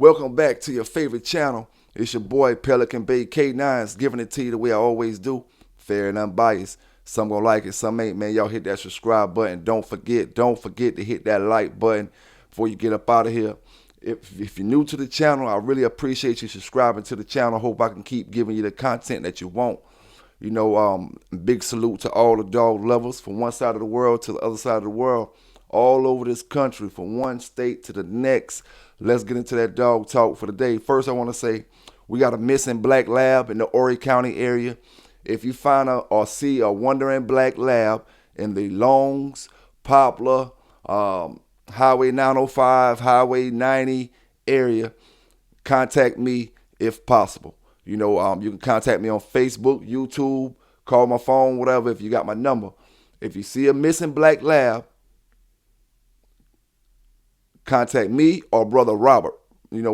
Welcome back to your favorite channel. It's your boy Pelican Bay Kennel, giving it to you the way I always do, fair and unbiased. Some gonna like it, some ain't. Man, y'all hit that subscribe button. Don't forget to hit that like button before you get up out of here. If you're new to the channel, I really appreciate you subscribing to the channel. Hope I can keep giving you the content that you want. Big salute to all the dog lovers from one side of the world to the other side of the world, all over this country, from one state to the next. Let's get into that dog talk for the day. First, I want to say we got a missing black lab in the Horry County area. If you find or see a wandering black lab in the Longs, Poplar, Highway 905, Highway 90 area, contact me if possible. You can contact me on Facebook, YouTube, call my phone, whatever, if you got my number. If you see a missing black lab, contact me or Brother Robert,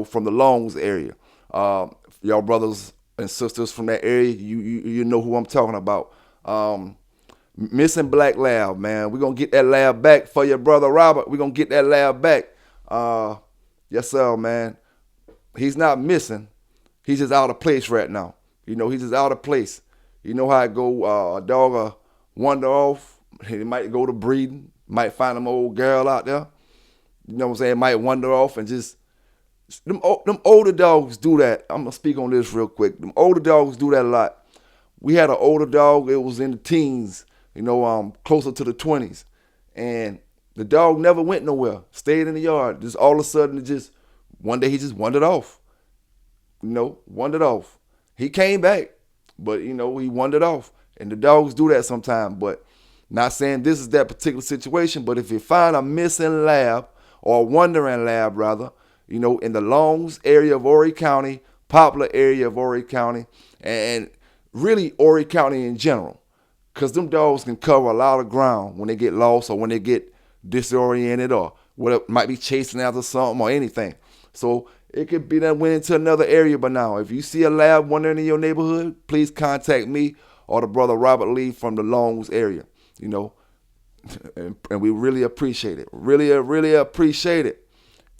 from the Longs area. Y'all brothers and sisters from that area, you know who I'm talking about. Missing black lab, man. We're going to get that lab back for your Brother Robert. We're going to get that lab back. Yes, sir, man. He's not missing. He's just out of place right now. He's just out of place. You know how it go, a dog wander off. He might go to breeding. Might find an old girl out there. You know what I'm saying? Might wander off and just, them older dogs do that. I'm going to speak on this real quick. Them older dogs do that a lot. We had an older dog. It was in the teens, closer to the 20s. And the dog never went nowhere. Stayed in the yard. Just all of a sudden, one day he just wandered off. Wandered off. He came back, but, he wandered off. And the dogs do that sometimes. But not saying this is that particular situation, but if you find a missing lab, or a wandering lab, rather, in the Longs area of Horry County, Poplar area of Horry County, and really Horry County in general, because them dogs can cover a lot of ground when they get lost or when they get disoriented or what might be chasing after something or anything. So it could be that went into another area. But now, if you see a lab wandering in your neighborhood, please contact me or the Brother Robert Lee from the Longs area. And we really appreciate it. Really appreciate it.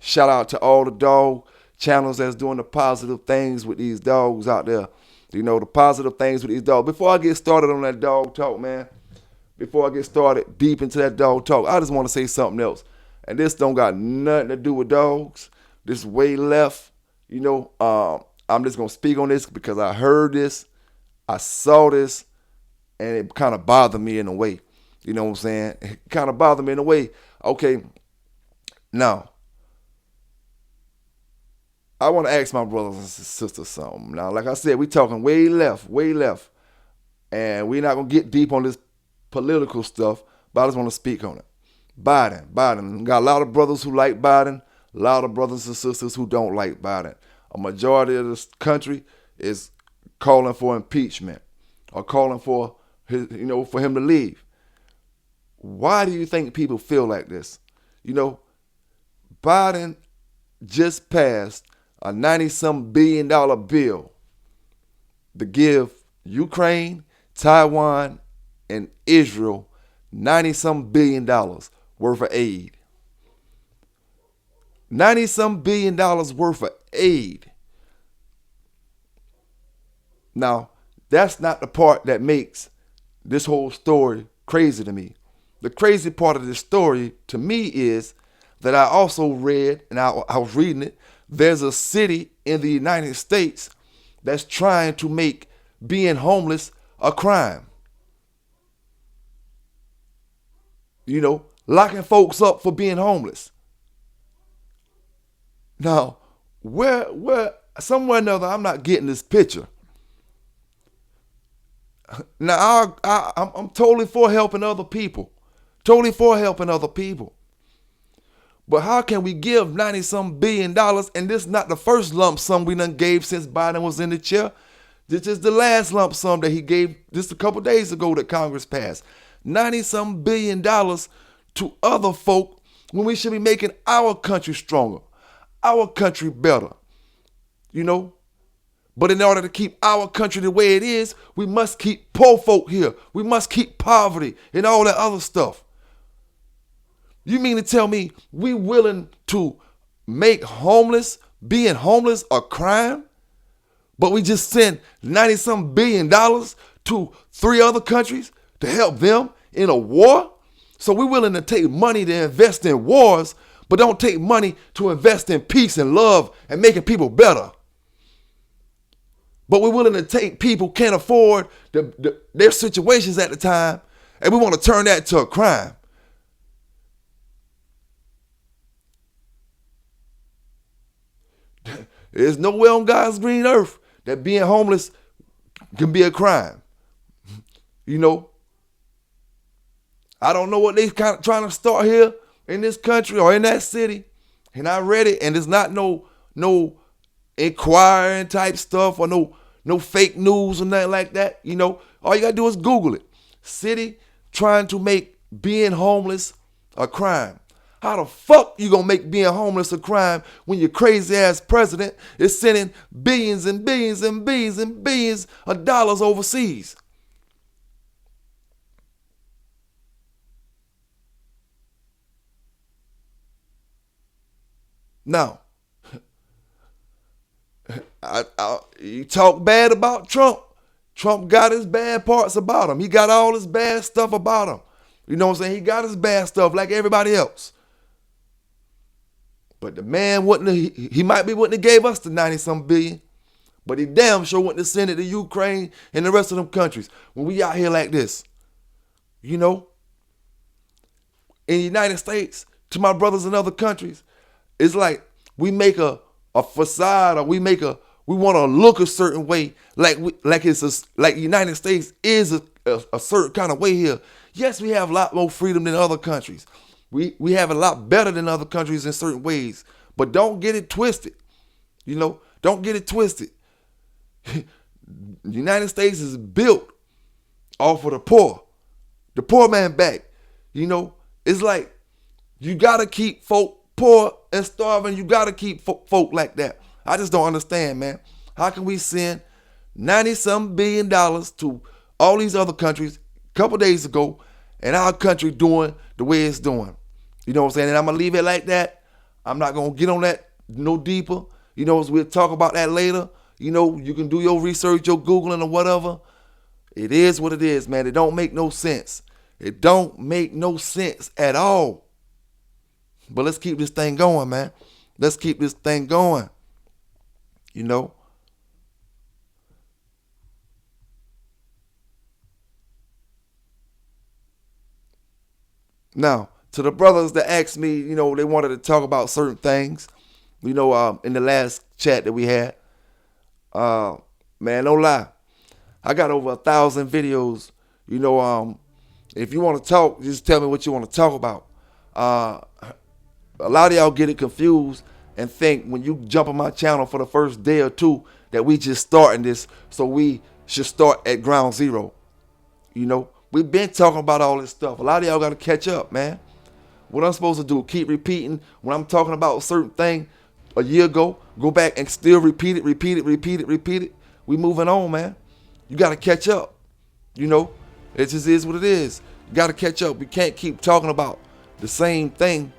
Shout out to all the dog channels that's doing the positive things with these dogs out there. The positive things with these dogs. Before I get started on that dog talk, man, before I get started deep into that dog talk, I just want to say something else. And this don't got nothing to do with dogs. This way left. I'm just going to speak on this because I heard this, I saw this, and it kind of bothered me in a way. You know what I'm saying? It kind of bothered me in a way. Okay, now, I want to ask my brothers and sisters something. Now, like I said, we talking way left. And we're not going to get deep on this political stuff, but I just want to speak on it. Biden. Got a lot of brothers who like Biden, a lot of brothers and sisters who don't like Biden. A majority of this country is calling for impeachment or calling for for him to leave. Why do you think people feel like this? Biden just passed a $90-some billion bill to give Ukraine, Taiwan, and Israel $90-some billion worth of aid. $90-some billion worth of aid. Now, that's not the part that makes this whole story crazy to me. The crazy part of this story to me is that I also read, and I was reading it, there's a city in the United States that's trying to make being homeless a crime. Locking folks up for being homeless. Now, where somewhere or another, I'm not getting this picture. Now, I'm totally for helping other people. But how can we give $90-some billion, and this is not the first lump sum we done gave since Biden was in the chair. This is the last lump sum that he gave just a couple days ago that Congress passed. $90-some billion to other folk when we should be making our country stronger, our country better. But in order to keep our country the way it is, we must keep poor folk here. We must keep poverty and all that other stuff. You mean to tell me we willing to make homeless being homeless a crime, but we just send 90-some billion to 3 other countries to help them in a war? So we're willing to take money to invest in wars, but don't take money to invest in peace and love and making people better. But we're willing to take people can't afford their situations at the time, and we want to turn that to a crime. There's nowhere on God's green earth that being homeless can be a crime. I don't know what they kind of trying to start here in this country or in that city, and I read it, and it's not no inquiring type stuff or no fake news or nothing like that. All you gotta do is Google it. City trying to make being homeless a crime. How the fuck you gonna make being homeless a crime when your crazy ass president is sending billions and billions and billions and billions of dollars overseas? Now, you talk bad about Trump. Trump got his bad parts about him. He got all his bad stuff about him. You know what I'm saying? He got his bad stuff like everybody else. But the man he might wouldn't have gave us the 90-some billion, but he damn sure wouldn't have sent it to Ukraine and the rest of them countries when we out here like this. In the United States, to my brothers in other countries, it's like we make a facade, or we want to look a certain way, like the United States is a certain kind of way here. Yes, we have a lot more freedom than other countries. We have a lot better than other countries in certain ways, but don't get it twisted. Don't get it twisted. The United States is built off of the poor man back. It's like you gotta keep folk poor and starving. You gotta keep folk like that. I just don't understand, man. How can we send 90-some billion to all these other countries a couple days ago, and our country doing the way it's doing? You know what I'm saying? And I'm going to leave it like that. I'm not going to get on that no deeper. We'll talk about that later. You can do your research, your Googling or whatever. It is what it is, man. It don't make no sense. It don't make no sense at all. But let's keep this thing going, man. Let's keep this thing going. Now, to the brothers that asked me, they wanted to talk about certain things, in the last chat that we had. Man, no lie. I got over 1,000 videos. If you want to talk, just tell me what you want to talk about. A lot of y'all get it confused and think when you jump on my channel for the first day or two that we just starting this, so we should start at ground zero. We've been talking about all this stuff. A lot of y'all got to catch up, man. What I'm supposed to do, keep repeating when I'm talking about a certain thing a year ago, go back and still repeat it. We moving on, man. You got to catch up. It just is what it is. You got to catch up. We can't keep talking about the same thing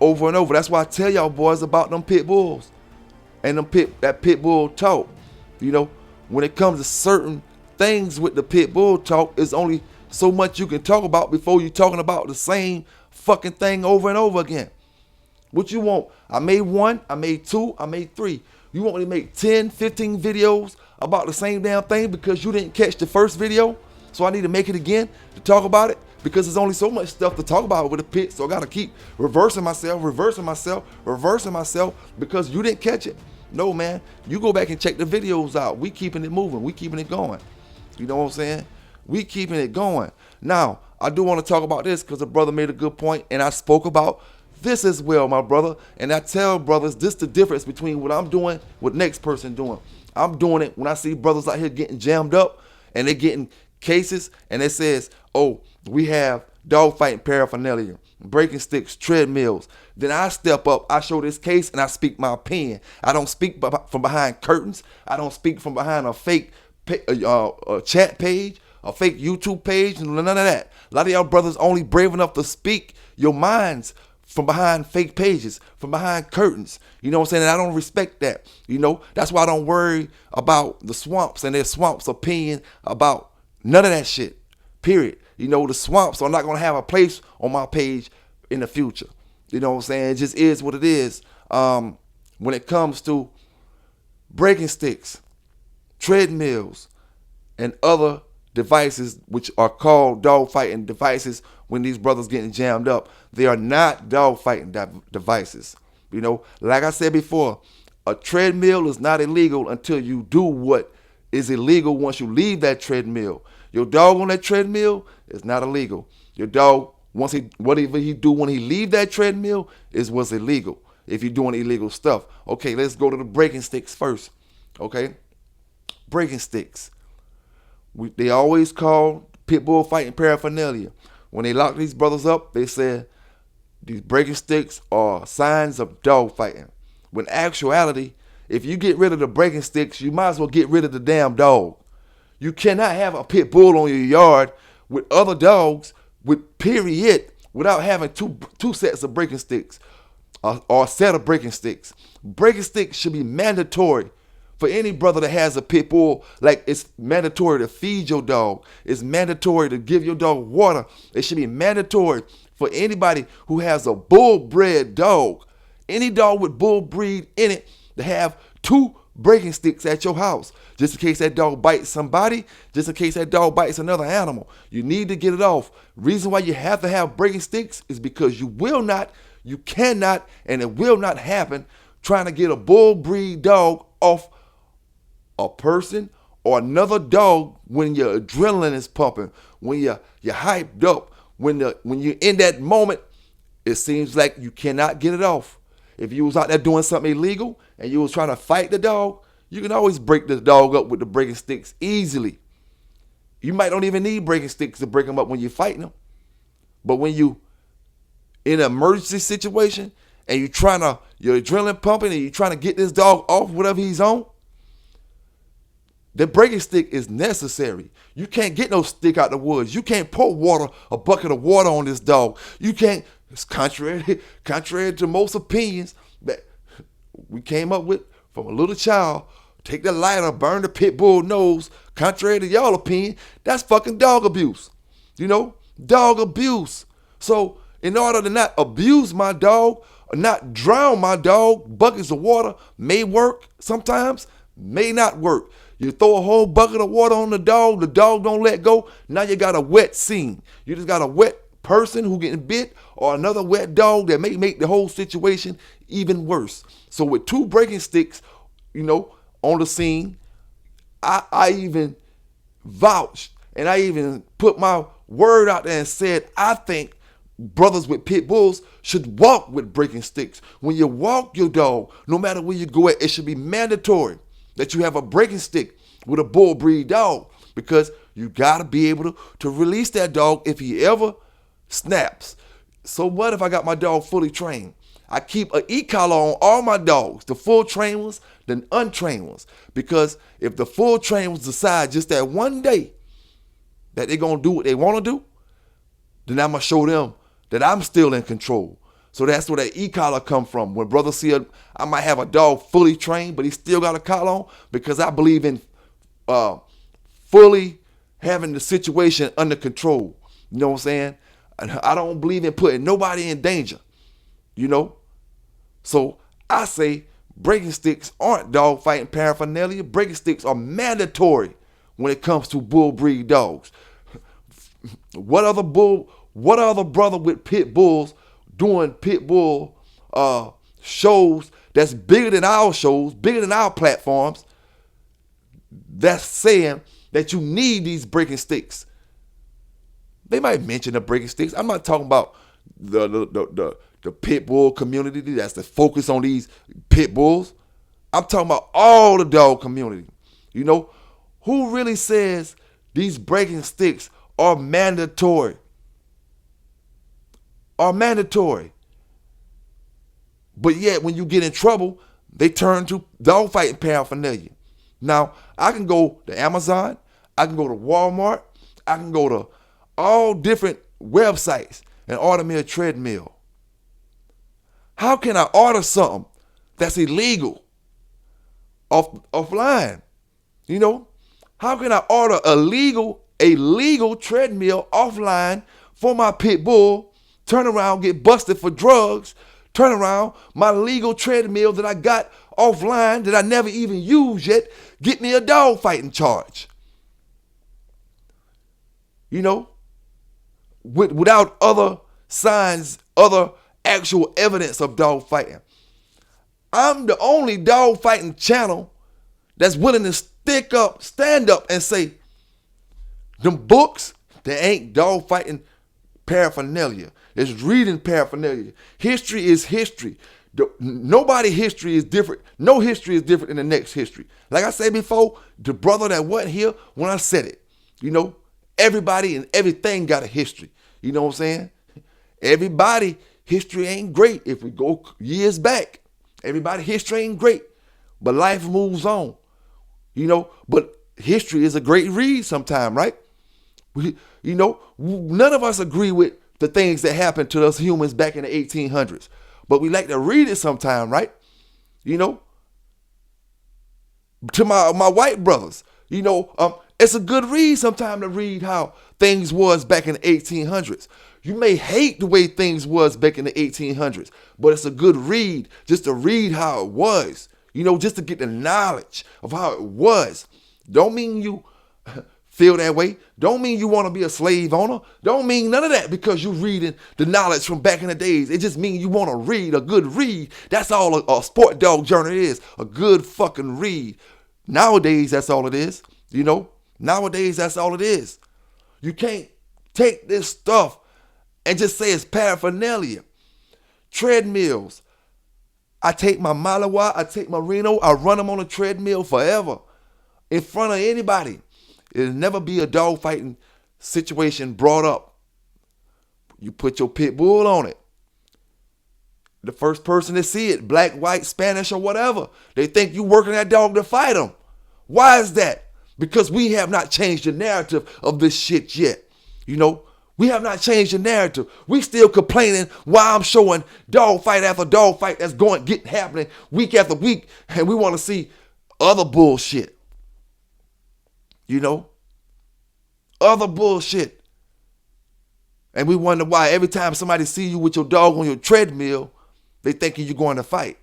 over and over. That's why I tell y'all boys about them pit bulls and that pit bull talk. When it comes to certain things with the pit bull talk, it's only so much you can talk about before you're talking about the same fucking thing over and over again. What you want? I made 1, I made 2, I made 3. You want me to make 10, 15 videos about the same damn thing because you didn't catch the first video? So I need to make it again to talk about it because there's only so much stuff to talk about with a pit. So I got to keep reversing myself because you didn't catch it. No, man. You go back and check the videos out. We keeping it moving. We keeping it going. You know what I'm saying? We keeping it going. Now, I do want to talk about this because the brother made a good point, and I spoke about this as well, my brother. And I tell brothers, this the difference between what I'm doing, what next person doing. I'm doing it when I see brothers out here getting jammed up and they're getting cases and it says, oh, we have dogfighting paraphernalia, breaking sticks, treadmills. Then I step up, I show this case, and I speak my opinion. I don't speak from behind curtains. I don't speak from behind a fake chat page, a fake YouTube page, none of that. A lot of y'all brothers only brave enough to speak your minds from behind fake pages, from behind curtains. You know what I'm saying? And I don't respect that. That's why I don't worry about the swamps and their swamps' opinion about none of that shit. Period. The swamps are not going to have a place on my page in the future. You know what I'm saying? It just is what it is. When it comes to breaking sticks, treadmills, and other devices which are called dog fighting devices, when these brothers getting jammed up, they are not dog fighting devices. Like I said before, a treadmill is not illegal until you do what is illegal once you leave that treadmill. Your dog on that treadmill is not illegal. Your dog, whatever he do when he leave that treadmill is what's illegal. If you're doing illegal stuff. Okay, let's go to the breaking sticks first. Okay, breaking sticks. They always call pit bull fighting paraphernalia. When they lock these brothers up, they said these breaking sticks are signs of dog fighting. When actuality, if you get rid of the breaking sticks, you might as well get rid of the damn dog. You cannot have a pit bull on your yard with other dogs, period, without having two sets of breaking sticks or a set of breaking sticks. Breaking sticks should be mandatory for any brother that has a pit bull. Like, it's mandatory to feed your dog. It's mandatory to give your dog water. It should be mandatory for anybody who has a bull-bred dog. Any dog with bull breed in it to have 2 breaking sticks at your house, just in case that dog bites somebody, just in case that dog bites another animal. You need to get it off. Reason why you have to have breaking sticks is because you cannot, and it will not happen trying to get a bull breed dog off a person or another dog when your adrenaline is pumping, when you're hyped up, when you're in that moment. It seems like you cannot get it off. If you was out there doing something illegal and you was trying to fight the dog, you can always break the dog up with the breaking sticks easily. You might don't even need breaking sticks to break them up when you're fighting them. But when you in an emergency situation and your adrenaline pumping and you're trying to get this dog off whatever he's on, the breaking stick is necessary. You can't get no stick out the woods. You can't pour a bucket of water on this dog. You can't. It's contrary to most opinions that we came up with from a little child. Take the lighter, burn the pit bull nose. Contrary to y'all opinion, that's fucking dog abuse. Dog abuse. So in order to not abuse my dog or not drown my dog, buckets of water may work sometimes, may not work. You throw a whole bucket of water on the dog don't let go. Now you got a wet scene. You just got a wet person who getting bit or another wet dog that may make the whole situation even worse. So with 2 breaking sticks, on the scene, I even vouched and I even put my word out there and said, I think brothers with pit bulls should walk with breaking sticks. When you walk your dog, no matter where you go at, it should be mandatory that you have a breaking stick with a bull breed dog, because you got to be able to release that dog if he ever snaps. So what if I got my dog fully trained? I keep an e-collar on all my dogs, the full trained ones, the untrained ones. Because if the full trained ones decide just that one day that they're going to do what they want to do, then I'm going to show them that I'm still in control. So that's where that e-collar come from. When brothers see I might have a dog fully trained, but he still got a collar on, because I believe in fully having the situation under control. You know what I'm saying? And I don't believe in putting nobody in danger. So I say breaking sticks aren't dog fighting paraphernalia. Breaking sticks are mandatory when it comes to bull breed dogs. What other brother with pit bulls doing pit bull shows that's bigger than our shows, bigger than our platforms, that's saying that you need these breaking sticks? They might mention the breaking sticks. I'm not talking about the pit bull community that's the focus on these pit bulls. I'm talking about all the dog community. Who really says these breaking sticks are mandatory? But yet when you get in trouble, they turn to dog fighting paraphernalia. Now, I can go to Amazon, I can go to Walmart, I can go to all different websites and order me a treadmill. How can I order something that's illegal offline? You know, how can I order a legal treadmill offline for my pit bull, turn around, get busted for drugs, turn around, my legal treadmill that I got offline that I never even used yet, get me a dog fighting charge? You know, without other signs, other actual evidence of dog fighting. I'm the only dog fighting channel that's willing to stand up and say, them books, they ain't dog fighting paraphernalia. It's reading paraphernalia. History is history. Nobody history is different. No history is different than the next history. Like I said before, the brother that wasn't here when I said it, you know, everybody and everything got a history. You know what I'm saying? Everybody history ain't great if we go years back. Everybody history ain't great, but life moves on. You know, but history is a great read sometime, right? None of us agree with the things that happened to us humans back in the 1800s, but we like to read it sometime, right? You know, to my white brothers, it's a good read sometime to read how things was back in the 1800s. You may hate the way things was back in the 1800s, but it's a good read just to read how it was, just to get the knowledge of how it was. Don't mean you feel that way. Don't mean you want to be a slave owner. Don't mean none of that because you're reading the knowledge from back in the days. It just means you want to read a good read. That's all a sport dog journal is, a good fucking read. Nowadays, that's all it is. Nowadays, that's all it is. You can't take this stuff and just say it's paraphernalia. Treadmills. I take my Malinois, I take my Reno, I run them on a treadmill forever in front of anybody. It'll never be a dog fighting situation brought up. You put your pit bull on it. The first person to see it, black, white, Spanish, or whatever, they think you working that dog to fight them. Why is that? Because we have not changed the narrative of this shit yet. We have not changed the narrative. We still complaining why I'm showing dog fight after dog fight that's happening week after week, and we want to see other bullshit. Other bullshit. And we wonder why every time somebody see you with your dog on your treadmill, they thinking you're going to fight.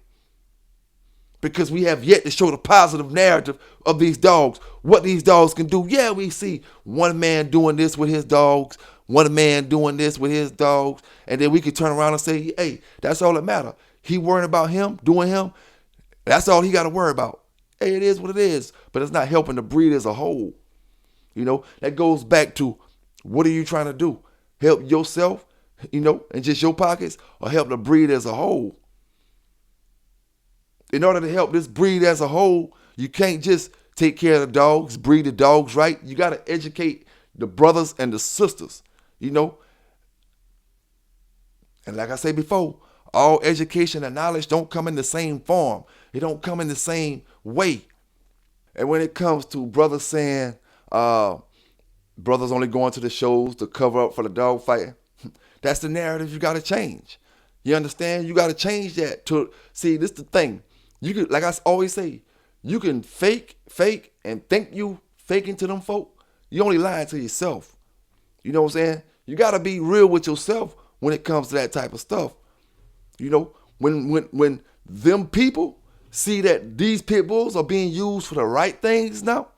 Because we have yet to show the positive narrative of these dogs, what these dogs can do. Yeah, we see one man doing this with his dogs, one man doing this with his dogs, and then we can turn around and say, hey, that's all that matters. He worrying about him, doing him. That's all he got to worry about. Hey, it is what it is, but it's not helping the breed as a whole. That goes back to what are you trying to do? Help yourself, and just your pockets, or help the breed as a whole? In order to help this breed as a whole, you can't just take care of the dogs, breed the dogs right. You got to educate the brothers and the sisters, And like I said before, all education and knowledge don't come in the same form. It don't come in the same way. And when it comes to brothers saying, brothers only going to the shows to cover up for the dog fighting, that's the narrative you got to change. You understand? You got to change that see, this is the thing. You could, like I always say, you can fake, and think you faking to them folk. You only lying to yourself. You know what I'm saying? You got to be real with yourself when it comes to that type of stuff. When them people see that these pit bulls are being used for the right things now,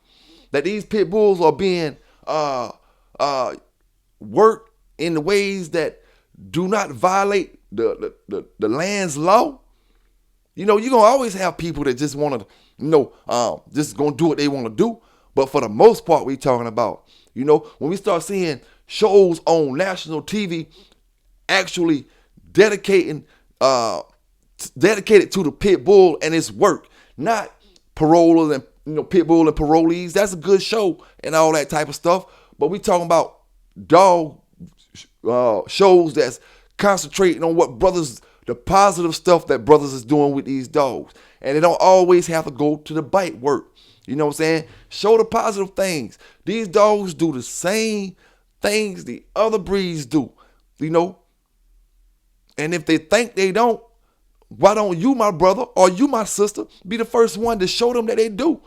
that these pit bulls are being worked in the ways that do not violate the land's law, you're going to always have people that just want to, just going to do what they want to do. But for the most part, we talking about, when we start seeing shows on national TV actually dedicated to the pit bull and its work, not parolers and pit bull and parolees. That's a good show and all that type of stuff. But we talking about dog shows that's concentrating on what the positive stuff that brothers is doing with these dogs. And they don't always have to go to the bite work. You know what I'm saying? Show the positive things. These dogs do the same things the other breeds do. And if they think they don't, why don't you, my brother, or you, my sister, be the first one to show them that they do,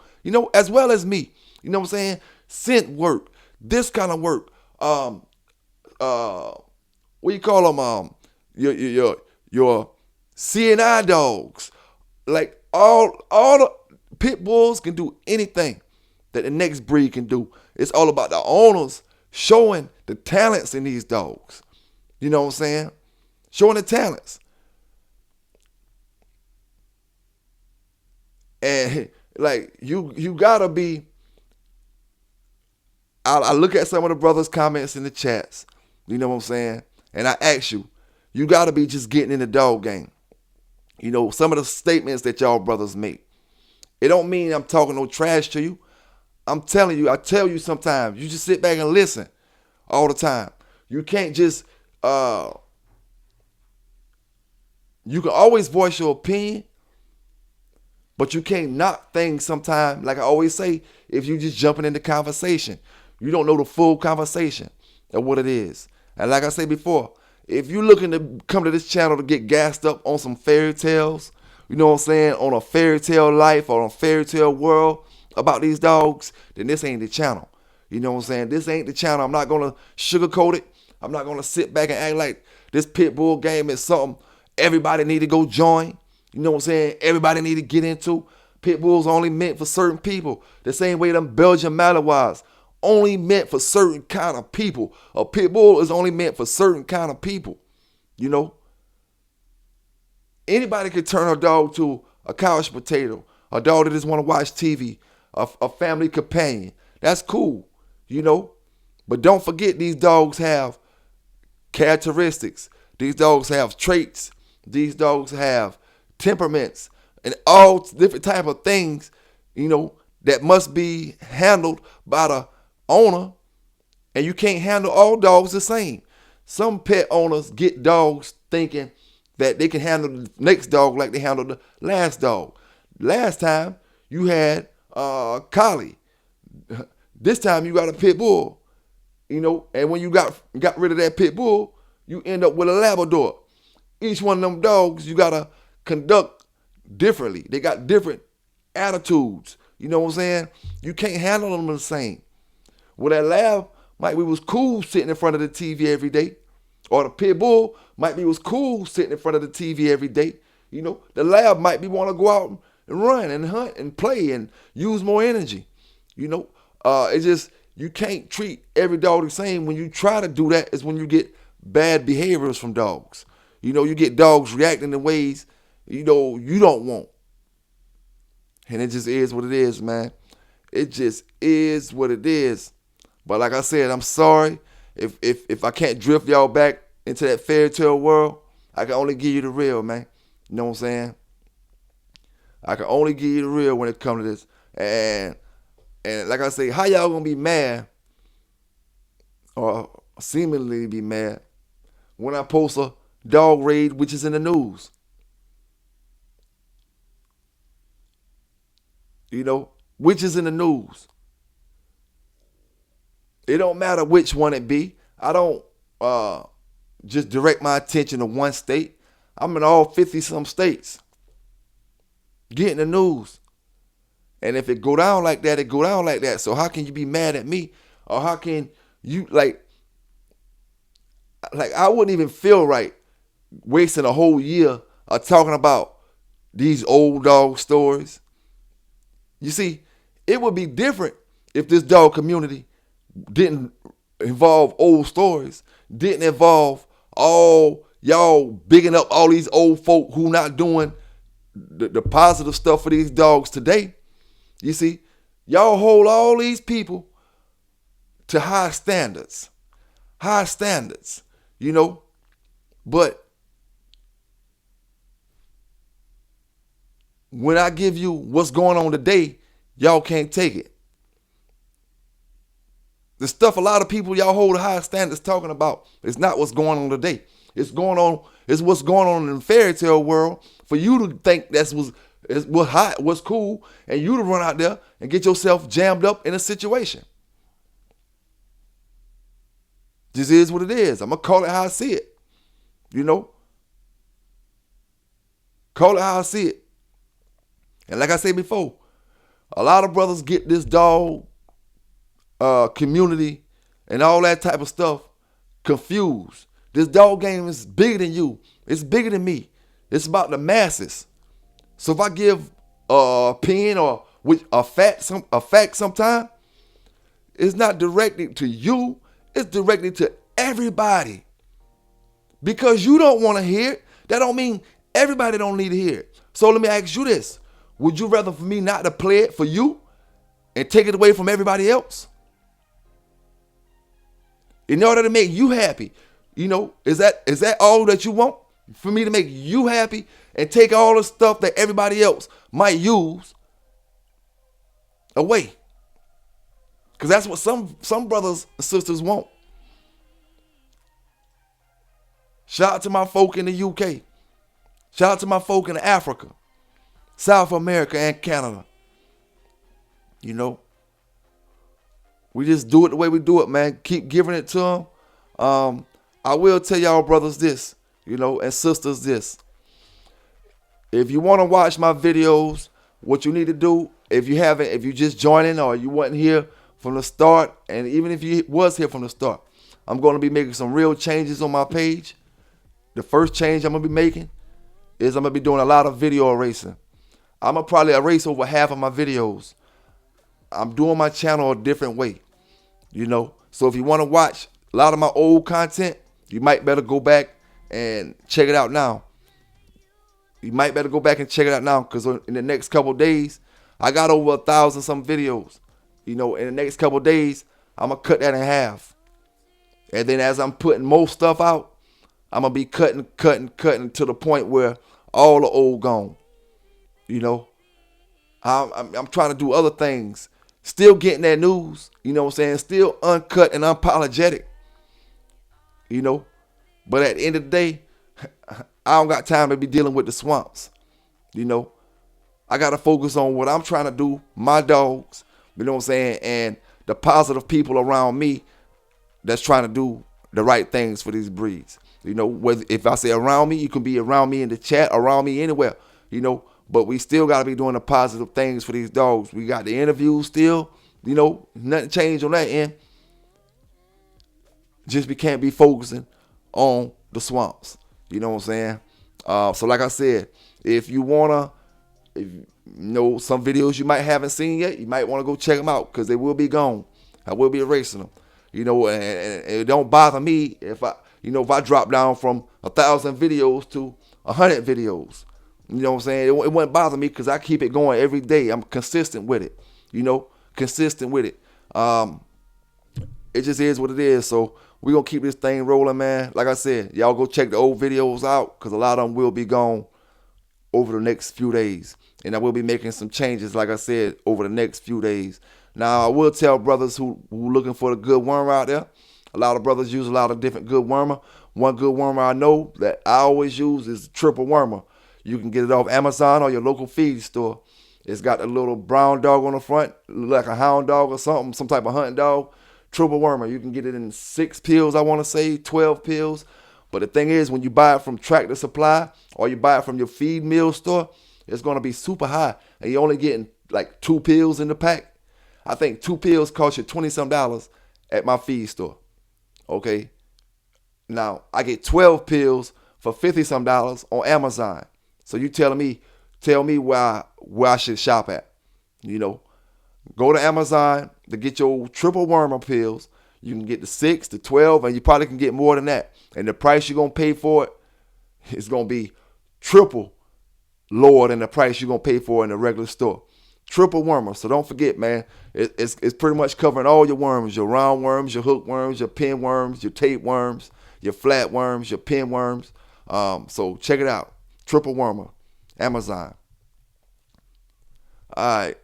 as well as me. You know what I'm saying? Scent work, this kind of work. What you call them? Your CNI dogs. Like all the pit bulls can do anything that the next breed can do. It's all about the owners showing the talents in these dogs. You know what I'm saying? Showing the talents. And like you gotta be. I look at some of the brothers' comments in the chats. You know what I'm saying? And I ask you, you gotta be just getting in the dog game. Some of the statements that y'all brothers make. It don't mean I'm talking no trash to you. I'm telling you, I tell you sometimes, you just sit back and listen all the time. You can't just, you can always voice your opinion, but you can't knock things sometimes. Like I always say, if you just jumping into conversation, you don't know the full conversation of what it is. And like I said before, if you're looking to come to this channel to get gassed up on some fairy tales, you know what I'm saying, on a fairy tale life or on a fairy tale world about these dogs, then this ain't the channel. You know what I'm saying? This ain't the channel. I'm not going to sugarcoat it. I'm not going to sit back and act like this pit bull game is something everybody need to go join. You know what I'm saying? Everybody need to get into. Pit bulls only meant for certain people. The same way them Belgian Malinois only meant for certain kind of people. A pit bull is only meant for certain kind of people. Anybody can turn a dog to a couch potato, a dog that just want to watch TV, a family companion. That's cool, But don't forget, these dogs have characteristics. These dogs have traits. These dogs have temperaments and all different type of things, that must be handled by the owner. And you can't handle all dogs the same. Some pet owners get dogs thinking that they can handle the next dog like they handled the last dog. Last time you had collie. This time you got a pit bull. And when you got rid of that pit bull, you end up with a Labrador. Each one of them dogs you gotta conduct differently. They got different attitudes. You know what I'm saying? You can't handle them the same. Well, that lab might be was cool sitting in front of the TV every day. Or the pit bull might be was cool sitting in front of the TV every day. The lab might be want to go out and run and hunt and play and use more energy. It's just, you can't treat every dog the same. When you try to do that is when you get bad behaviors from dogs. You get dogs reacting in ways, you don't want. And it just is what it is, man. It just is what it is. But like I said, I'm sorry if I can't drift y'all back into that fairy tale world. I can only give you the real, man. You know what I'm saying? I can only give you the real when it comes to this. And like I say, how y'all gonna be mad or seemingly be mad when I post a dog raid which is in the news? Which is in the news. It don't matter which one it be. I don't just direct my attention to one state. I'm in all 50-some states. Getting the news. And if it go down like that, it go down like that. So how can you be mad at me? Or how can you, like I wouldn't even feel right wasting a whole year of talking about these old dog stories. You see, it would be different if this dog community didn't involve old stories, didn't involve all y'all bigging up all these old folk who not doing the positive stuff for these dogs today. You see, y'all hold all these people to high standards, but when I give you what's going on today, y'all can't take it. The stuff a lot of people y'all hold high standards talking about is not what's going on today. It's what's going on in the fairy tale world for you to think that's what's hot, what's cool, and you to run out there and get yourself jammed up in a situation. This is what it is. I'm going to call it how I see it. Call it how I see it. And like I said before, a lot of brothers get this dog community and all that type of stuff confused. This dog game is bigger than you. It's bigger than me. It's about the masses. So if I give a opinion or with a fact sometime, it's not directed to you. It's directed to everybody. Because you don't want to hear it, that don't mean everybody don't need to hear it. So let me ask you this. Would you rather for me not to play it for you and take it away from everybody else? In order to make you happy, is that all that you want? For me to make you happy and take all the stuff that everybody else might use away? Because that's what some brothers and sisters want. Shout out to my folk in the UK. Shout out to my folk in Africa, South America, and Canada. We just do it the way we do it, man. Keep giving it to them. I will tell y'all brothers this, and sisters this. If you want to watch my videos, what you need to do, if you just joining or you wasn't here from the start, and even if you was here from the start, I'm going to be making some real changes on my page. The first change I'm going to be making is I'm going to be doing a lot of video erasing. I'm going to probably erase over half of my videos. I'm doing my channel a different way, So if you want to watch a lot of my old content, you might better go back and check it out now. Because in the next couple days, I got over 1,000 some videos. In the next couple days, I'm going to cut that in half. And then as I'm putting more stuff out, I'm going to be cutting to the point where all the old gone. I'm trying to do other things. Still getting that news, still uncut and unapologetic, But at the end of the day, I don't got time to be dealing with the swamps, I got to focus on what I'm trying to do, my dogs, and the positive people around me that's trying to do the right things for these breeds. Whether if I say around me, you can be around me in the chat, around me anywhere, But we still got to be doing the positive things for these dogs. We got the interviews still, nothing changed on that end. Just we can't be focusing on the swamps. You know what I'm saying? So like I said, if you some videos you might haven't seen yet, you might want to go check them out because they will be gone. I will be erasing them. And it don't bother me if I drop down from 1,000 videos to 100 videos. You know what I'm saying? It wouldn't bother me because I keep it going every day. I'm consistent with it. It just is what it is. So we're going to keep this thing rolling, man. Like I said, y'all go check the old videos out because a lot of them will be gone over the next few days. And I will be making some changes, like I said, over the next few days. Now, I will tell brothers who looking for the good worm out there. A lot of brothers use a lot of different good wormer. One good wormer I know that I always use is triple wormer. You can get it off Amazon or your local feed store. It's got a little brown dog on the front, like a hound dog or something, some type of hunting dog. Triple wormer. You can get it in 6 pills, I want to say, 12 pills. But the thing is, when you buy it from Tractor Supply or you buy it from your feed mill store, it's going to be super high. And you're only getting like 2 pills in the pack. I think 2 pills cost you $20-some at my feed store. Okay. Now, I get 12 pills for $50-some on Amazon. So you tell me where I should shop at. Go to Amazon to get your triple wormer pills. You can get the 6, the 12, and you probably can get more than that. And the price you're going to pay for it is going to be triple lower than the price you're going to pay for in the regular store. Triple wormer. So don't forget, man, it's pretty much covering all your worms, your round worms, your hook worms, your pin worms, your tape worms, your flat worms, your pin worms. So check it out. Triple wormer. Amazon. All right.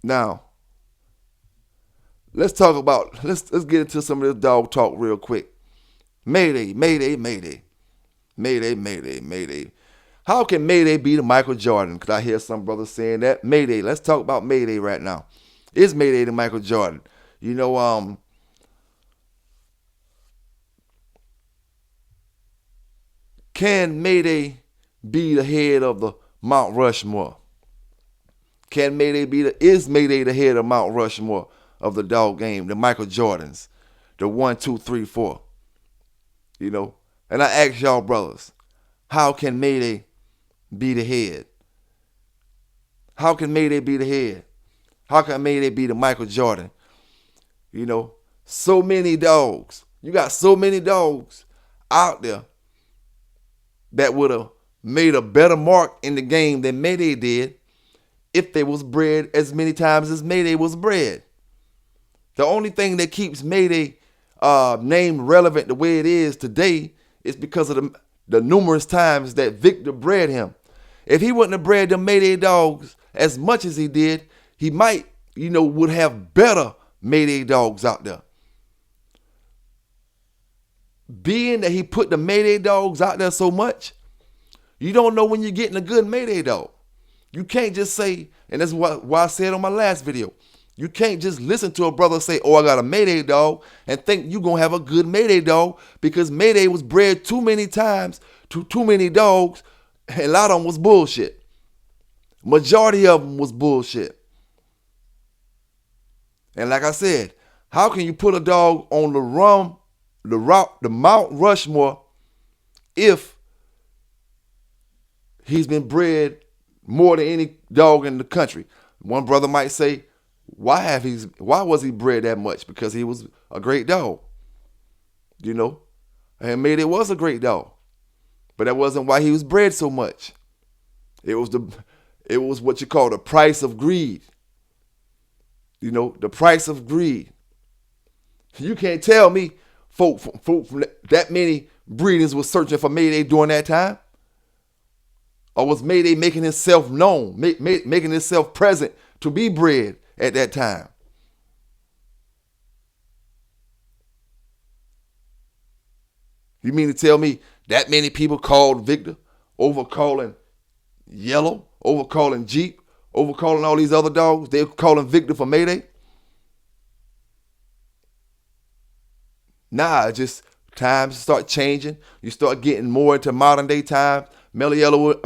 Now, let's get into some of this dog talk real quick. Mayday, mayday, mayday. Mayday, mayday, mayday. How can Mayday be the Michael Jordan? Because I hear some brothers saying that. Mayday. Let's talk about Mayday right now. Is Mayday the Michael Jordan? Can Mayday be the head of the Mount Rushmore? Is Mayday the head of Mount Rushmore of the dog game, the Michael Jordans, the 1, 2, 3, 4? You know, and I ask y'all brothers, how can Mayday be the head? How can Mayday be the head? How can Mayday be the Michael Jordan? You know, so many dogs. You got so many dogs out there that would have made a better mark in the game than Mayday did if they was bred as many times as Mayday was bred. The only thing that keeps Mayday name relevant the way it is today is because of the numerous times that Victor bred him. If he wouldn't have bred them Mayday dogs as much as he did, he might, would have better Mayday dogs out there. Being that he put the Mayday dogs out there so much, you don't know when you're getting a good Mayday dog. You can't just say, and that's why I said on my last video, you can't just listen to a brother say, oh, I got a Mayday dog, and think you're going to have a good Mayday dog because Mayday was bred too many times to too many dogs, and a lot of them was bullshit. Majority of them was bullshit. And like I said, how can you put a dog on the Mount Rushmore if he's been bred more than any dog in the country? One brother might say, why was he bred that much? Because he was a great dog. And Mayday was a great dog. But that wasn't why he was bred so much. It was what you call the price of greed. The price of greed. You can't tell me folk from that many breeders was searching for Mayday during that time. Or was Mayday making himself known, making himself present to be bred at that time? You mean to tell me that many people called Victor over calling Yellow, over calling Jeep, over calling all these other dogs? They're calling Victor for Mayday? Nah, just times start changing. You start getting more into modern day times. Mayday was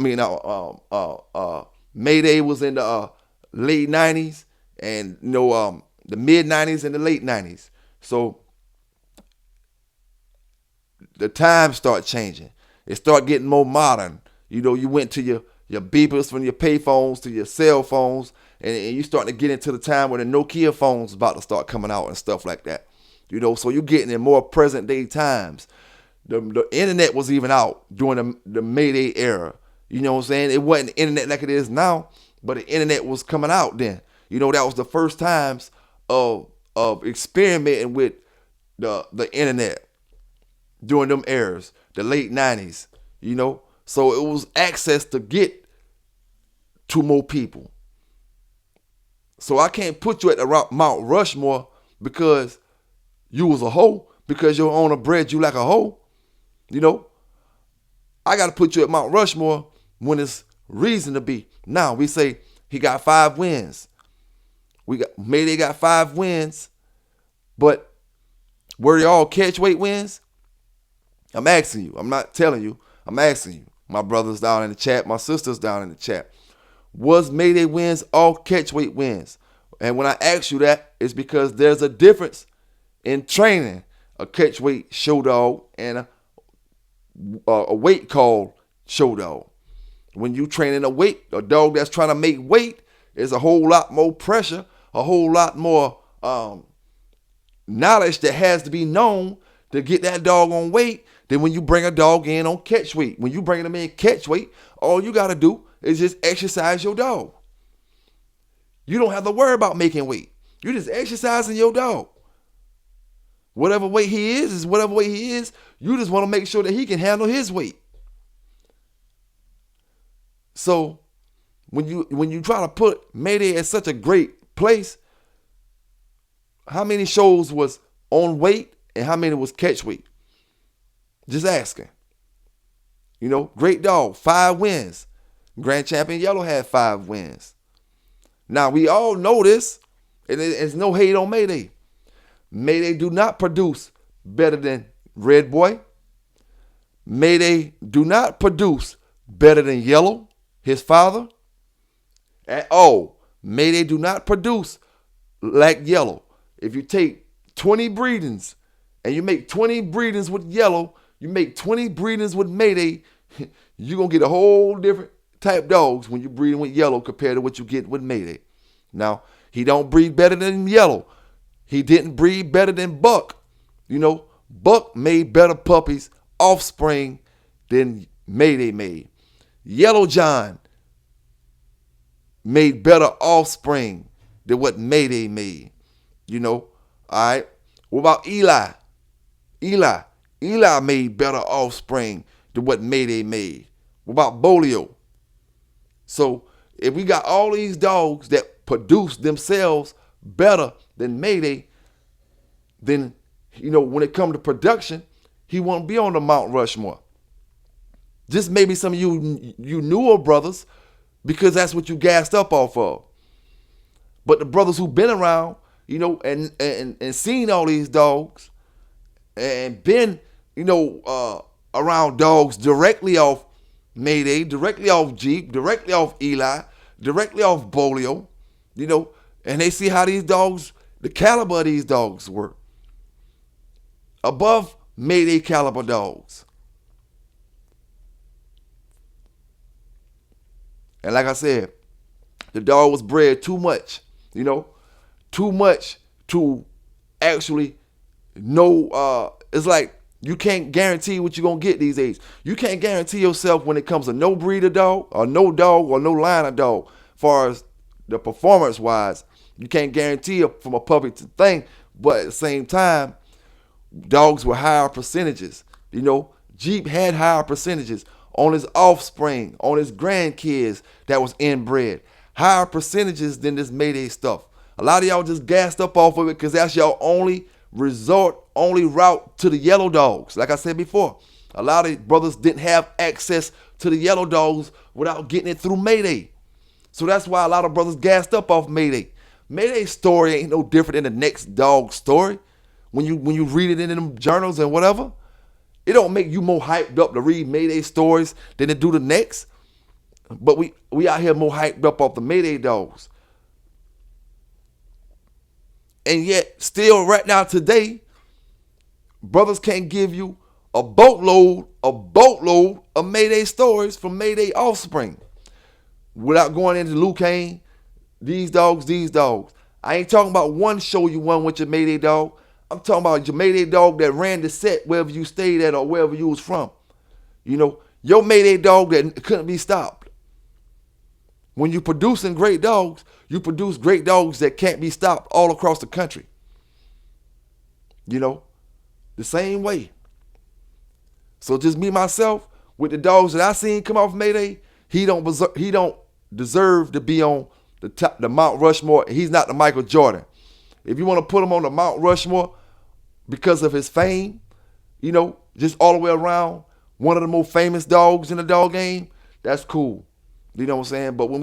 in the late 90s and the mid 90s and the late 90s. So the times start changing. It start getting more modern. You went to your beepers from your pay phones to your cell phones, and you starting to get into the time where the Nokia phones about to start coming out and stuff like that. So you're getting in more present day times. The internet was even out during the Mayday era. You know what I'm saying? It wasn't the internet like it is now, but the internet was coming out then. That was the first times of experimenting with the internet during them eras, the late 90s, So it was access to get to more people. So I can't put you at the Mount Rushmore because you was a hoe, because your owner bred you like a hoe. I got to put you at Mount Rushmore when it's reason to be. Now, we say he got 5 wins. Mayday got 5 wins, but were they all catch weight wins? I'm asking you. I'm not telling you. I'm asking you. My brothers down in the chat, my sisters down in the chat. Was Mayday wins all catch weight wins? And when I ask you that, it's because there's a difference in training a catch weight show dog and a weight called show dog. When you training a dog that's trying to make weight, there's a whole lot more pressure, a whole lot more knowledge that has to be known to get that dog on weight than when you bring a dog in on catch weight. When you bring them in catch weight, all you got to do is just exercise your dog. You don't have to worry about making weight. You're just exercising your dog. Whatever weight he is whatever weight he is. You just want to make sure that he can handle his weight. So when you try to put Mayday at such a great place, how many shows was on weight and how many was catch weight? Just asking. Great dog, 5 wins. Grand Champion Yellow had 5 wins. Now, we all know this, and there's no hate on Mayday. Mayday do not produce better than Red Boy. Mayday do not produce better than Yellow, his father, at all. Mayday do not produce like Yellow. If you take 20 breedings and you make 20 breedings with Yellow, you make 20 breedings with Mayday, you're going to get a whole different type dogs when you're breeding with Yellow compared to what you get with Mayday. Now, he don't breed better than Yellow. He didn't breed better than Buck. Buck made better puppies, offspring, than Mayday made. Yellow John made better offspring than what Mayday made. All right. What about Eli? Eli made better offspring than what Mayday made. What about Bolio? So if we got all these dogs that produce themselves better than Mayday, then when it comes to production, he won't be on the Mount Rushmore. Just maybe some of you newer brothers, because that's what you gassed up off of. But the brothers who've been around, and seen all these dogs and been, around dogs directly off Mayday, directly off Jeep, directly off Eli, directly off Bolio, and they see how these dogs, the caliber of these dogs were. Above Mayday caliber dogs. And like I said, the dog was bred too much, too much to actually know. It's like you can't guarantee what you're going to get these days. You can't guarantee yourself when it comes to no breeder dog or no line of dog. As far as the performance wise, you can't guarantee it from a puppy to thing. But at the same time, dogs with higher percentages. Jeep had higher percentages on his offspring, on his grandkids that was inbred. Higher percentages than this Mayday stuff. A lot of y'all just gassed up off of it because that's your only route to the yellow dogs. Like I said before, a lot of brothers didn't have access to the yellow dogs without getting it through Mayday. So that's why a lot of brothers gassed up off Mayday. Mayday's story ain't no different than the next dog story. When you read it in them journals and whatever, it don't make you more hyped up to read Mayday stories than to do the next. But we out here more hyped up off the Mayday dogs. And yet, still right now today, brothers can't give you a boatload of Mayday stories from Mayday offspring without going into Luke Kane. These dogs. I ain't talking about one show you won with your Mayday dog. I'm talking about your Mayday dog that ran the set wherever you stayed at or wherever you was from. Your Mayday dog that couldn't be stopped. When you're producing great dogs, you produce great dogs that can't be stopped all across the country. The same way. So just me, myself, with the dogs that I seen come off Mayday, he don't deserve to be on the Mount Rushmore. He's not the Michael Jordan. If you want to put him on the Mount Rushmore because of his fame, just all the way around, one of the most famous dogs in the dog game, that's cool. You know what I'm saying? But when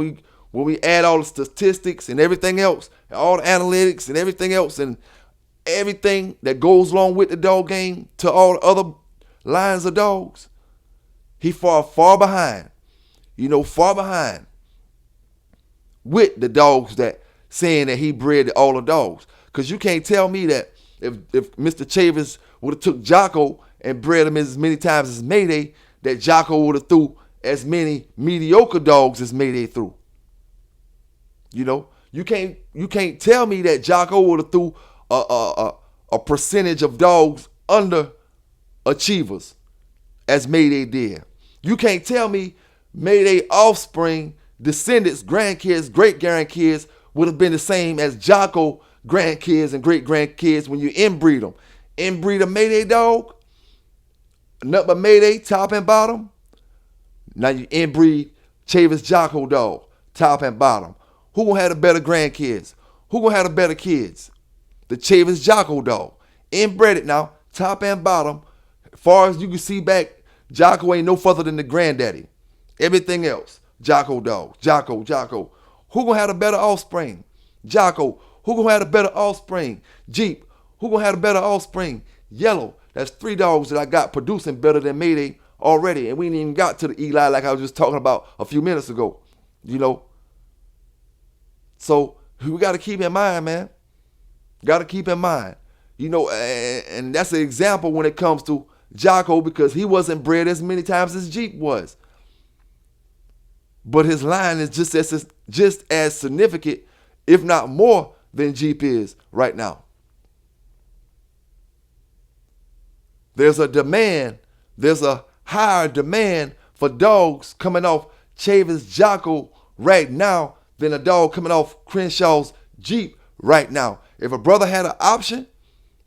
we add all the statistics and everything else, and all the analytics and everything else, and everything that goes along with the dog game to all the other lines of dogs, he far behind. Far behind with the dogs that saying that he bred all the dogs. Because you can't tell me that if Mr. Chavis would have took Jocko and bred him as many times as Mayday, that Jocko would have threw as many mediocre dogs as Mayday threw. You can't tell me that Jocko would have threw a percentage of dogs under achievers as Mayday did. You can't tell me Mayday offspring, descendants, grandkids, great-grandkids would have been the same as Jocko grandkids and great-grandkids when you inbreed them. Inbreed a Mayday dog, nothing but Mayday, top and bottom. Now you inbreed Chavis Jocko dog, top and bottom. Who gonna have the better grandkids? Who gonna have the better kids? The Chavis Jocko dog. Inbred it now, top and bottom. As far as you can see back, Jocko ain't no further than the granddaddy. Everything else, Jocko dog, Jocko. Who gonna have the better offspring? Jocko. Who gonna have the better offspring? Jeep. Who gonna have the better offspring? Yellow. That's 3 dogs that I got producing better than Mayday already, and we ain't even got to the Eli like I was just talking about a few minutes ago. You know, so we got to keep in mind, man. Got to keep in mind, you know, and that's an example when it comes to Jocko, because he wasn't bred as many times as Jeep was. But his line is just as significant, if not more, than Jeep is right now. There's a demand, there's a higher demand for dogs coming off Chavis Jocko right now than a dog coming off Crenshaw's Jeep right now. If a brother had an option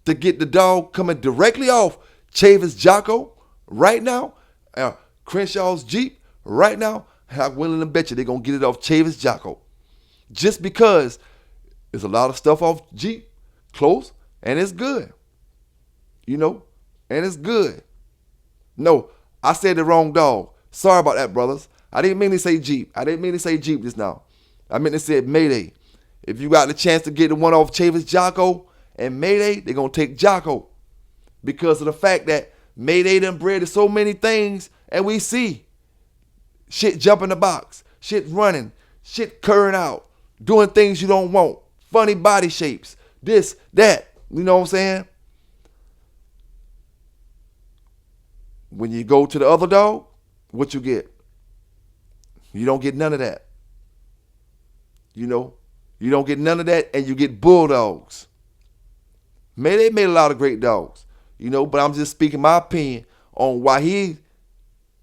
to get the dog coming directly off Chavis Jocko right now, Crenshaw's Jeep right now, I'm willing to bet you they're going to get it off Chavis Jocko. Just because there's a lot of stuff off Jeep close, and it's good. You know, and it's good. No, I said the wrong dog. Sorry about that, brothers. I didn't mean to say Jeep. I didn't mean to say Jeep just now. I meant to say Mayday. If you got the chance to get the one off Chavis Jocko and Mayday, they're going to take Jocko. Because of the fact that Mayday done bred to so many things, and we see shit jump in the box, shit running, shit curring out, doing things you don't want, funny body shapes, this, that. You know what I'm saying? When you go to the other dog, what you get? You don't get none of that. You know? You don't get none of that, and you get bulldogs. They made a lot of great dogs, you know, but I'm just speaking my opinion on why he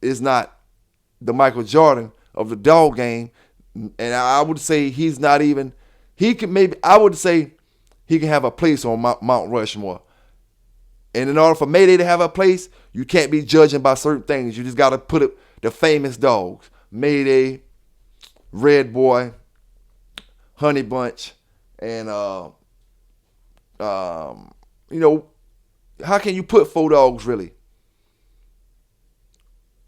is not the Michael Jordan of the dog game. And I would say he's not even, I would say he can have a place on Mount Rushmore. And in order for Mayday to have a place, you can't be judging by certain things. You just got to put it, the famous dogs. Mayday, Red Boy, Honey Bunch, and, you know, how can you put 4 dogs really?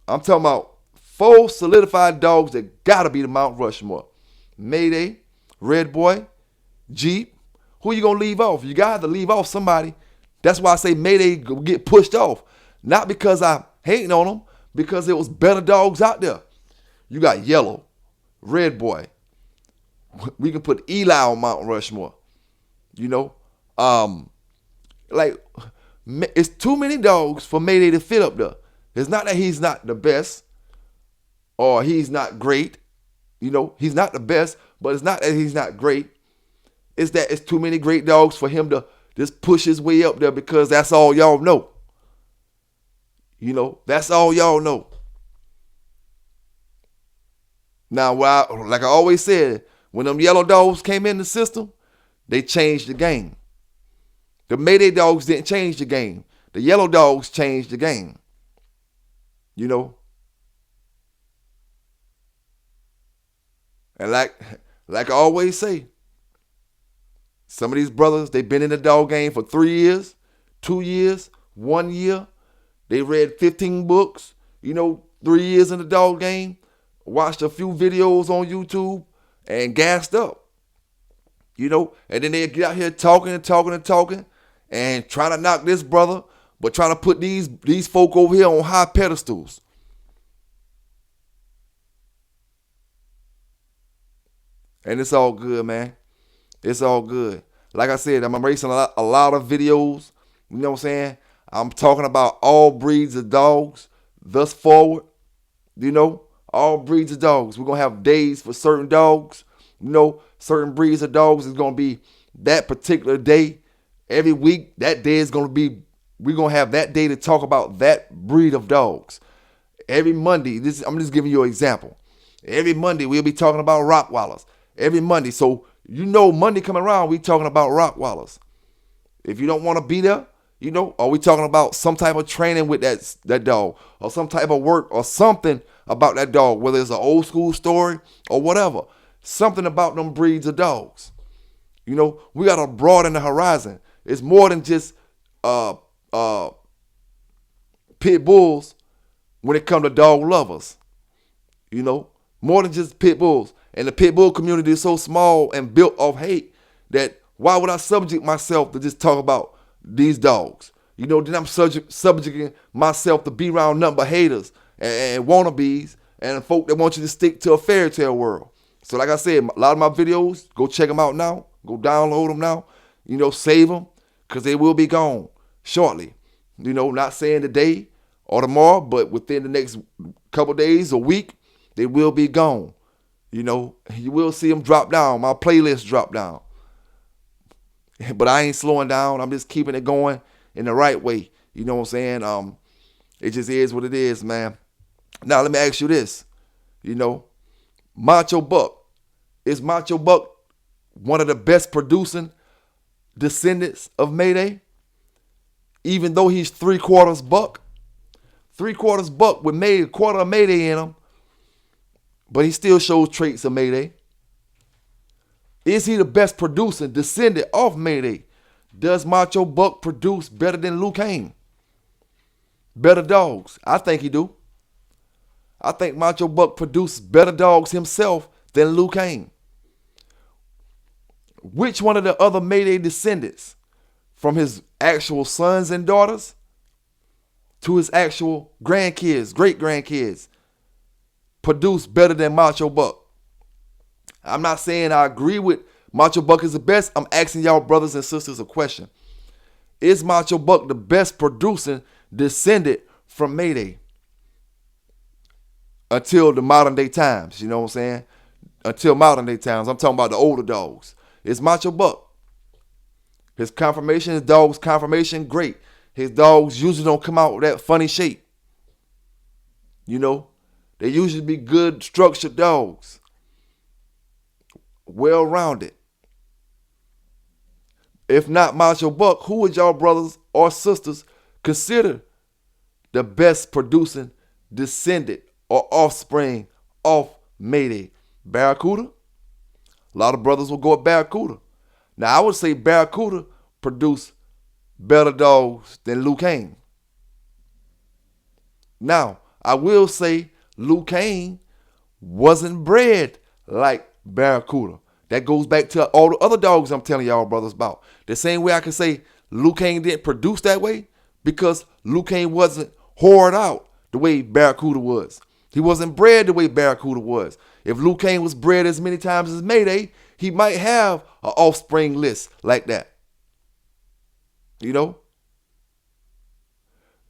I'm talking about 4 solidified dogs that got to be the Mount Rushmore. Mayday, Red Boy, Jeep. Who you going to leave off? You got to leave off somebody. That's why I say Mayday get pushed off. Not because I'm hating on them, because there was better dogs out there. You got Yellow, Red Boy. We can put Eli on Mount Rushmore. You know? Like, it's too many dogs for Mayday to fit up there. It's not that he's not the best or he's not great. You know, he's not the best, but it's not that he's not great. It's that it's too many great dogs for him to just push his way up there because that's all y'all know. You know, that's all y'all know. Now, like I always said, when them yellow dogs came in the system, they changed the game. The Mayday dogs didn't change the game. The yellow dogs changed the game. You know? And like I always say, some of these brothers, they've been in the dog game for 3 years, 2 years, 1 year. They read 15 books, 3 years in the dog game, watched a few videos on YouTube, and gassed up. And then they get out here talking and trying to knock this brother, but trying to put these folk over here on high pedestals. And it's all good, man. It's all good. Like I said, I'm racing a lot of videos. You know what I'm saying? I'm talking about all breeds of dogs thus forward. All breeds of dogs. We're going to have days for certain dogs. Certain breeds of dogs is going to be that particular day. Every week, that day is going to be, we're going to have that day to talk about that breed of dogs. Every Monday, I'm just giving you an example. Every Monday, we'll be talking about Rottweilers. Every Monday. So, Monday coming around, we talking about Rottweilers. If you don't want to be there, are we talking about some type of training with that dog, or some type of work or something about that dog, whether it's an old school story or whatever. Something about them breeds of dogs. We got to broaden the horizon. It's more than just pit bulls when it comes to dog lovers. More than just pit bulls. And the pit bull community is so small and built off hate that why would I subject myself to just talk about these dogs? Then I'm subjecting myself to be around nothing but haters and wannabes and folk that want you to stick to a fairy tale world. So like I said, a lot of my videos, go check them out now. Go download them now. Save them, because they will be gone shortly. Not saying today or tomorrow, but within the next couple days or week, they will be gone. You will see them drop down. My playlist drop down. But I ain't slowing down. I'm just keeping it going in the right way. You know what I'm saying? It just is what it is, man. Now, let me ask you this. Macho Buck. Is Macho Buck one of the best producing descendants of Mayday? Even though he's 3/4 buck. 3/4 buck with a quarter of Mayday in him. But he still shows traits of Mayday. Is he the best producing descendant of Mayday? Does Macho Buck produce better than Luke Kane? Better dogs? I think he do. I think Macho Buck produces better dogs himself than Luke Kane. Which one of the other Mayday descendants, from his actual sons and daughters to his actual grandkids, great-grandkids, produce better than Macho Buck? I'm not saying I agree with Macho Buck is the best. I'm asking y'all brothers and sisters a question. Is Macho Buck the best producing descendant from Mayday? Until the modern day times, you know what I'm saying? Until modern day times. I'm talking about the older dogs. It's Macho Buck. His dog's conformation, great. His dogs usually don't come out with that funny shape. They usually be good, structured dogs. Well-rounded. If not Macho Buck, who would y'all brothers or sisters consider the best producing descendant or offspring of Mayday? Barracuda? A lot of brothers will go with Barracuda. Now, I would say Barracuda produce better dogs than Luke Kane. Now, I will say Luke Kane wasn't bred like Barracuda. That goes back to all the other dogs I'm telling y'all brothers about. The same way I can say Luke Kane didn't produce that way, because Luke Kane wasn't hoard out the way Barracuda was. He wasn't bred the way Barracuda was. If Luke Kane was bred as many times as Mayday, he might have an offspring list like that.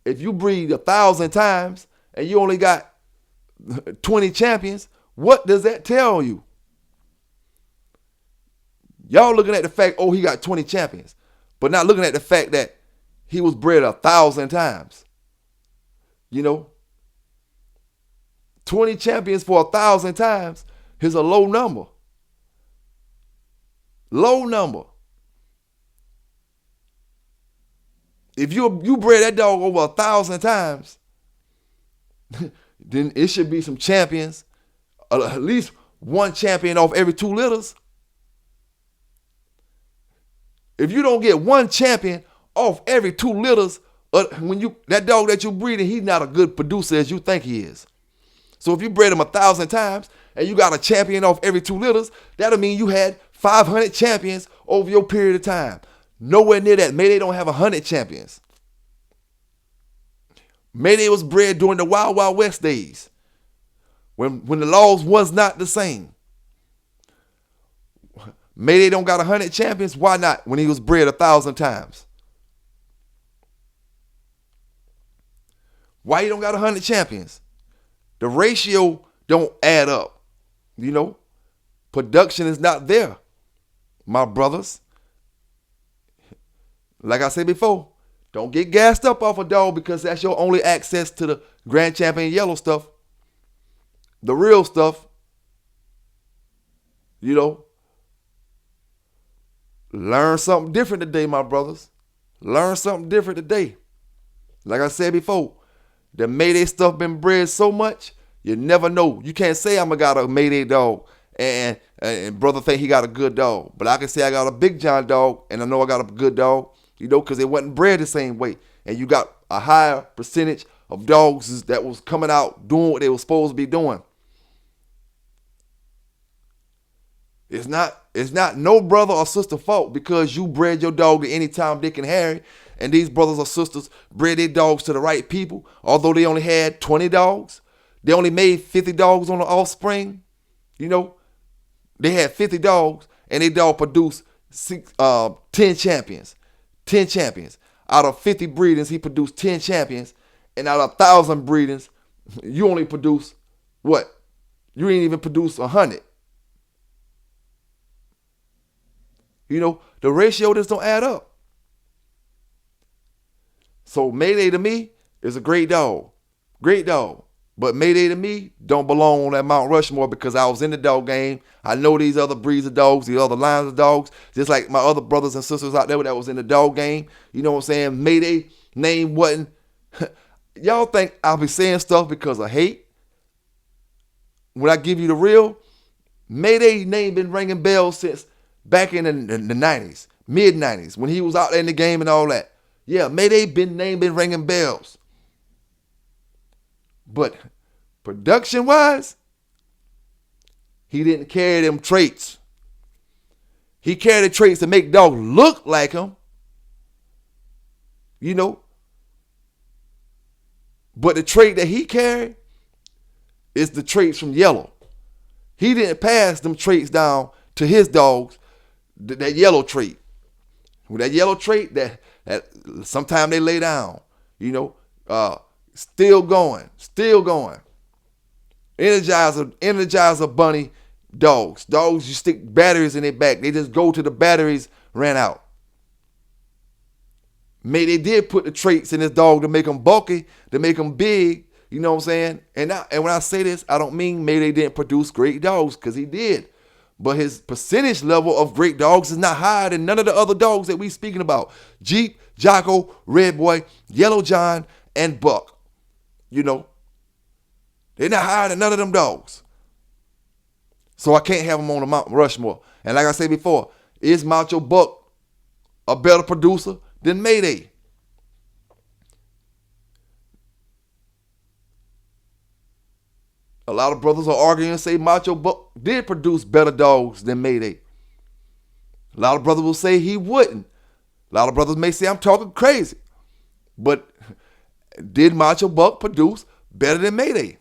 If you breed 1,000 times and you only got 20 champions, what does that tell you? Y'all looking at the fact, he got 20 champions, but not looking at the fact that he was bred 1,000 times. 20 champions for 1,000 times is a low number. Low number. If you bred that dog over 1,000 times, then it should be some champions, at least one champion off every 2 litters. If you don't get one champion off every 2 litters, that dog that you breeding, he's not a good producer as you think he is. So if you bred him 1,000 times and you got a champion off every 2 litters, that'll mean you had 500 champions over your period of time. Nowhere near that. Mayday don't have 100 champions. Mayday was bred during the Wild Wild West days, when the laws was not the same. Mayday don't got 100 champions. Why not? When he was bred 1,000 times. Why you don't got 100 champions? The ratio don't add up. Production is not there, my brothers. Like I said before, don't get gassed up off a dog because that's your only access to the Grand Champion yellow stuff. The real stuff. Learn something different today, my brothers. Learn something different today. Like I said before, the Mayday stuff been bred so much, you never know. You can't say I'm got a Mayday dog and brother think he got a good dog. But I can say I got a Big John dog and I know I got a good dog, because it wasn't bred the same way. And you got a higher percentage of dogs that was coming out doing what they were supposed to be doing. It's not no brother or sister fault because you bred your dog to any Tom, Dick, and Harry, and these brothers or sisters bred their dogs to the right people. Although they only had 20 dogs, they only made 50 dogs on the offspring. You know, they had 50 dogs, and they dog produced 10 champions. 10 champions. Out of 50 breedings, he produced 10 champions, and out of 1,000 breedings, you only produce what? You ain't even produce 100. You know, the ratio just don't add up. So Mayday to me is a great dog. Great dog. But Mayday to me don't belong on that Mount Rushmore because I was in the dog game. I know these other breeds of dogs, these other lines of dogs, just like my other brothers and sisters out there that was in the dog game. You know what I'm saying? Mayday name wasn't. Y'all think I'll be saying stuff because of hate? When I give you the real, Mayday name been ringing bells since back in the 90s, mid-90s, when he was out there in the game and all that. Yeah, Mayday name been ringing bells. But production-wise, he didn't carry them traits. He carried the traits to make dogs look like him. You know. But the trait that he carried is the traits from Yellow. He didn't pass them traits down to his dogs, that yellow trait. With that yellow trait that sometimes they lay down, you know, still going. Energizer bunny dogs. Dogs, you stick batteries in their back. They just go till the batteries ran out. They did put the traits in this dog to make them bulky, to make them big. You know what I'm saying? And when I say this, I don't mean Mayday didn't produce great dogs, because he did. But his percentage level of great dogs is not higher than none of the other dogs that we speaking about. Jeep, Jocko, Red Boy, Yellow John, and Buck. You know, they're not higher than none of them dogs. So I can't have them on the Mount Rushmore. And like I said before, is Macho Buck a better producer than Mayday? A lot of brothers are arguing and say Macho Buck did produce better dogs than Mayday. A lot of brothers will say he wouldn't. A lot of brothers may say I'm talking crazy. But did Macho Buck produce better than Mayday?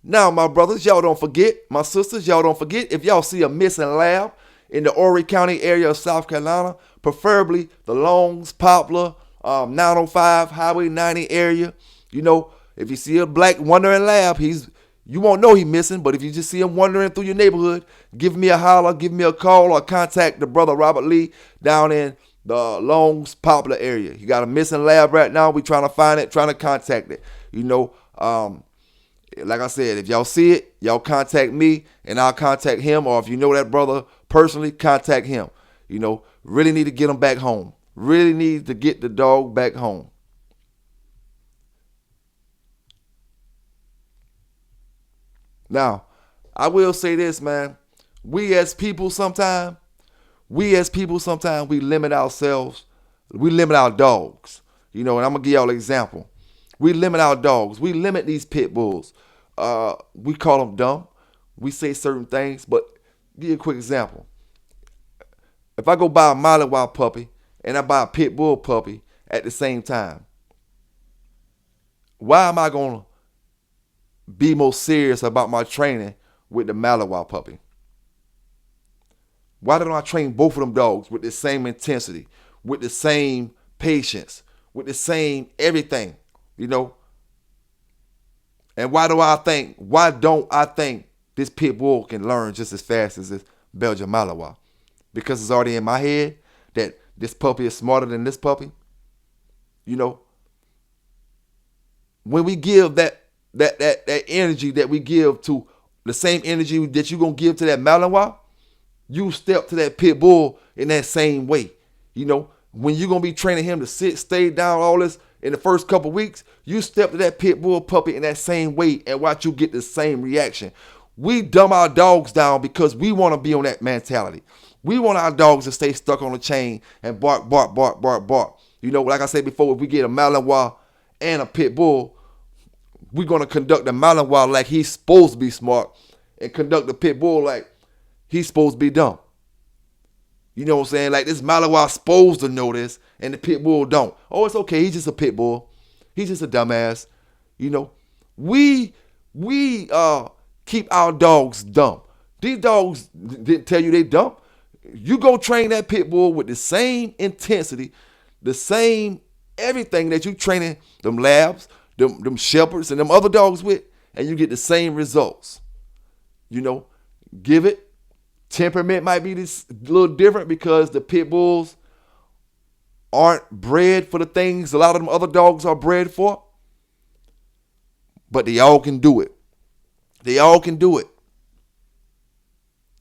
Now, my brothers, y'all don't forget, my sisters, y'all don't forget, if y'all see a missing lab in the Horry County area of South Carolina, preferably the Longs, Poplar, 905, Highway 90 area, you know, if you see a black wandering lab, you won't know he's missing, but if you just see him wandering through your neighborhood, give me a holler, give me a call, or contact the brother Robert Lee down in the Longs, Poplar area. He got a missing lab right now. We trying to find it, trying to contact it. You know, like I said, if y'all see it, y'all contact me and I'll contact him. Or if you know that brother personally, contact him. You know, really need to get him back home. Really need to get the dog back home. Now, I will say this, man. We as people sometimes, we limit ourselves. We limit our dogs. You know, and I'm going to give y'all an example. We limit our dogs. We limit these pit bulls. We call them dumb. We say certain things, but give you a quick example. If I go buy a Malinois puppy and I buy a pit bull puppy at the same time, why am I going to be more serious about my training with the Malinois puppy? Why don't I train both of them dogs with the same intensity, with the same patience, with the same everything, you know? And why don't I think this pit bull can learn just as fast as this Belgian Malinois? Because it's already in my head that this puppy is smarter than this puppy. You know, when we give that energy that we give to the same energy that you're going to give to that Malinois, you step to that pit bull in that same way. You know, when you're going to be training him to sit, stay down, all this in the first couple weeks, you step to that pit bull puppy in that same way and watch you get the same reaction. We dumb our dogs down because we want to be on that mentality. We want our dogs to stay stuck on the chain and bark, bark, bark. You know, like I said before, if we get a Malinois and a pit bull, we're going to conduct the Malinois like he's supposed to be smart and conduct the pit bull like he's supposed to be dumb. You know what I'm saying? Like this Malinois supposed to know this and the pit bull don't. Oh, it's okay. He's just a pit bull. He's just a dumbass. You know, we keep our dogs dumb. These dogs didn't tell you they dumb. You go train that pit bull with the same intensity, the same everything that you training them labs, them shepherds, and them other dogs with, and you get the same results. You know, give it. Temperament might be this little different because the pit bulls aren't bred for the things a lot of them other dogs are bred for. But they all can do it. They all can do it.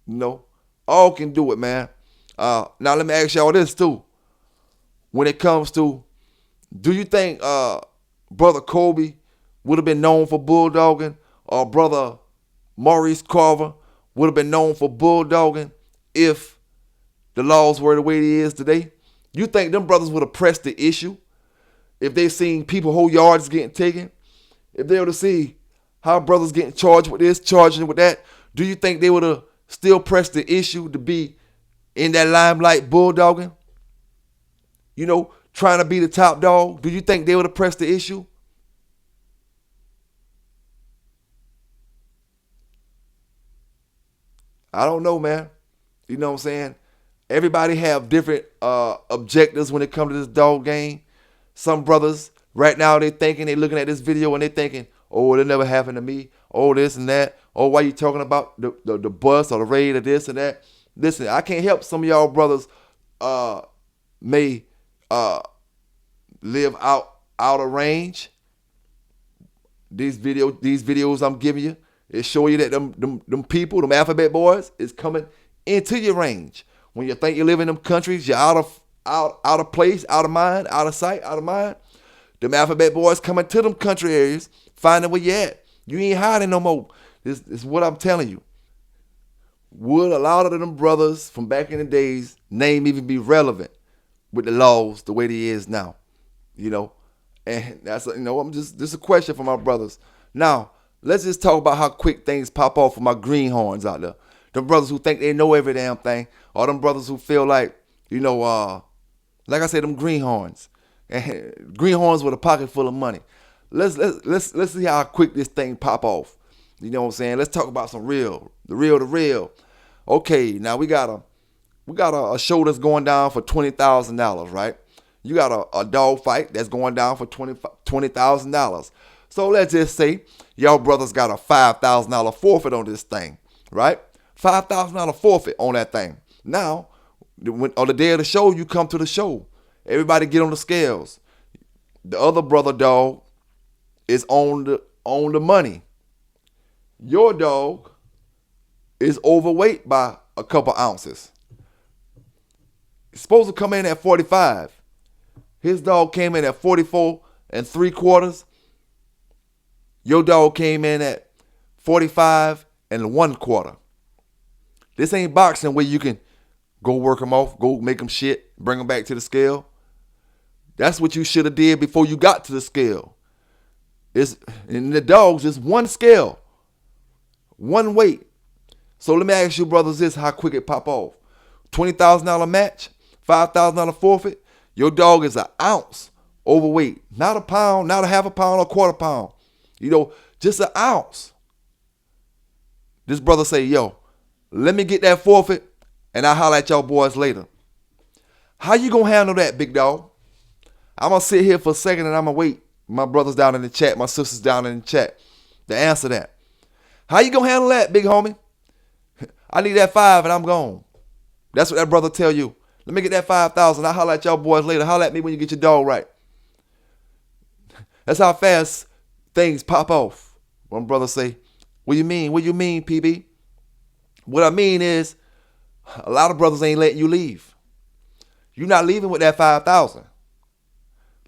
You know, all can do it, man. Now let me ask y'all this too. When it comes to, do you think Brother Kobe would have been known for bulldogging, or Brother Maurice Carver would have been known for bulldogging if the laws were the way it is today? You think them brothers would have pressed the issue if they seen people whole yards getting taken? If they were to see how brothers getting charged with this, charging with that, do you think they would have still pressed the issue to be in that limelight bulldogging? You know, trying to be the top dog? Do you think they would have pressed the issue? I don't know, man. You know what I'm saying? Everybody have different objectives when it comes to this dog game. Some brothers, right now, they looking at this video and they thinking, oh, it never happened to me. Oh, this and that. Oh, why you talking about the bus or the raid or this and that? Listen, I can't help some of y'all brothers may live out of range. These videos I'm giving you, it show you that them people, them alphabet boys, is coming into your range. When you think you live in them countries, you're out of place, out of mind, out of sight, out of mind. Them alphabet boys coming to them country areas, finding where you at. You ain't hiding no more. This is what I'm telling you. Would a lot of them brothers from back in the days name even be relevant with the laws the way they is now? You know, and that's, you know, this is a question for my brothers. Now, let's just talk about how quick things pop off for my greenhorns out there. Them brothers who think they know every damn thing, or them brothers who feel like, you know, like I said, them greenhorns. And greenhorns with a pocket full of money. Let's see how quick this thing pop off. You know what I'm saying? Let's talk about some the real. Okay, now we got a show that's going down for $20,000, right? You got a dog fight that's going down for $20,000. So let's just say y'all brothers got a $5,000 forfeit on this thing, right? $5,000 forfeit on that thing. Now, on the day of the show, you come to the show. Everybody get on the scales. The other brother dog is on the money. Your dog is overweight by a couple ounces. It's supposed to come in at 45. His dog came in at 44 3/4. Your dog came in at 45 1/4. This ain't boxing where you can go work them off, go make them shit, bring them back to the scale. That's what you should have did before you got to the scale. In the dogs, it's one scale, one weight. So let me ask you brothers this, how quick it pop off. $20,000 match, $5,000 forfeit. Your dog is an ounce overweight. Not a pound, not a half a pound or quarter pound. You know, just an ounce. This brother say, yo, let me get that forfeit and I'll holler at y'all boys later. How you gonna handle that, big dog? I'm gonna sit here for a second and I'm gonna wait. My brothers down in the chat, my sisters down in the chat, to answer that. How you gonna handle that, big homie? I need that 5 and I'm gone. That's what that brother tell you. Let me get that 5,000. I'll holler at y'all boys later. Holler at me when you get your dog right. That's how fast things pop off. One brother say, what you mean? What you mean, PB? What I mean is, a lot of brothers ain't letting you leave. You're not leaving with that 5,000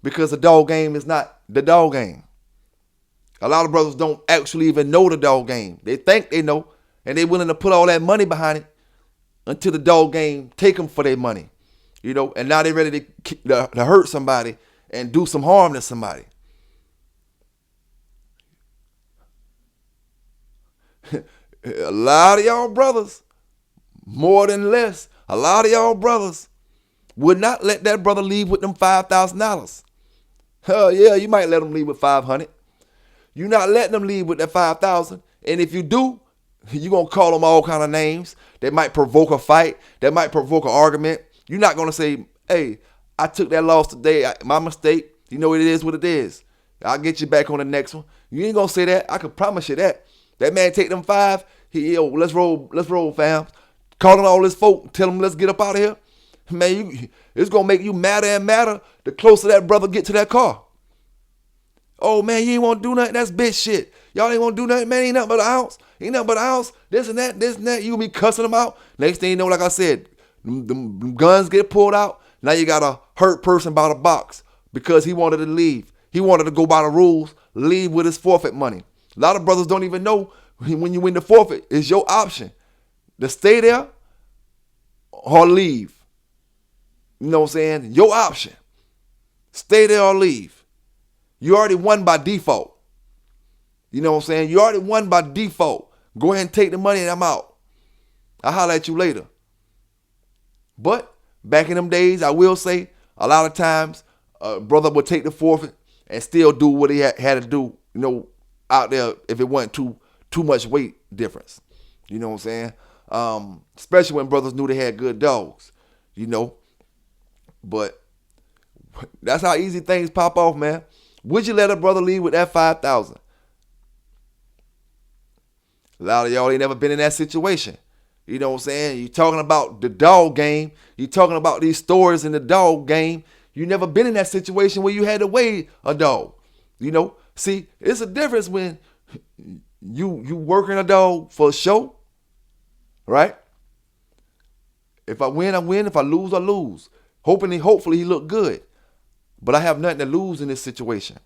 because the dog game is not the dog game. A lot of brothers don't actually even know the dog game. They think they know, and they're willing to put all that money behind it until the dog game take them for their money. You know, and now they're ready to hurt somebody and do some harm to somebody. A lot of y'all brothers, more than less, a lot of y'all brothers would not let that brother leave with them $5,000. Hell yeah, you might let him leave with 500. You're not letting them leave with that 5,000. And if you do, you're going to call them all kind of names that might provoke a fight, that might provoke an argument. You're not going to say, hey, I took that loss today, my mistake. You know, it is what it is. I'll get you back on the next one. You ain't going to say that. I can promise you that. That man take them 5. Yo, let's roll, fam. Calling all this folk, tell them let's get up out of here. Man, it's going to make you madder and madder the closer that brother get to that car. Oh, man, you ain't want to do nothing. That's bitch shit. Y'all ain't want to do nothing, man. Ain't nothing but a house. Ain't nothing but a house. This and that, this and that. You going to be cussing them out. Next thing you know, like I said, them guns get pulled out. Now you got a hurt person by the box because he wanted to leave. He wanted to go by the rules, leave with his forfeit money. A lot of brothers don't even know when you win the forfeit, it's your option to stay there or leave. You know what I'm saying? Your option. Stay there or leave. You already won by default. You know what I'm saying? You already won by default. Go ahead and take the money and I'm out. I'll holler at you later. But back in them days, I will say, a lot of times, a brother would take the forfeit and still do what he had to do, you know, out there if it wasn't too much weight difference. You know what I'm saying? Especially when brothers knew they had good dogs, you know. But that's how easy things pop off, man. Would you let a brother leave with that 5,000? A lot of y'all ain't never been in that situation. You know what I'm saying? You talking about the dog game. You talking about these stories in the dog game. You never been in that situation where you had to weigh a dog. You know? See, it's a difference when you working a dog for a show, right? If I win, I win. If I lose, I lose. Hopefully he look good. But I have nothing to lose in this situation.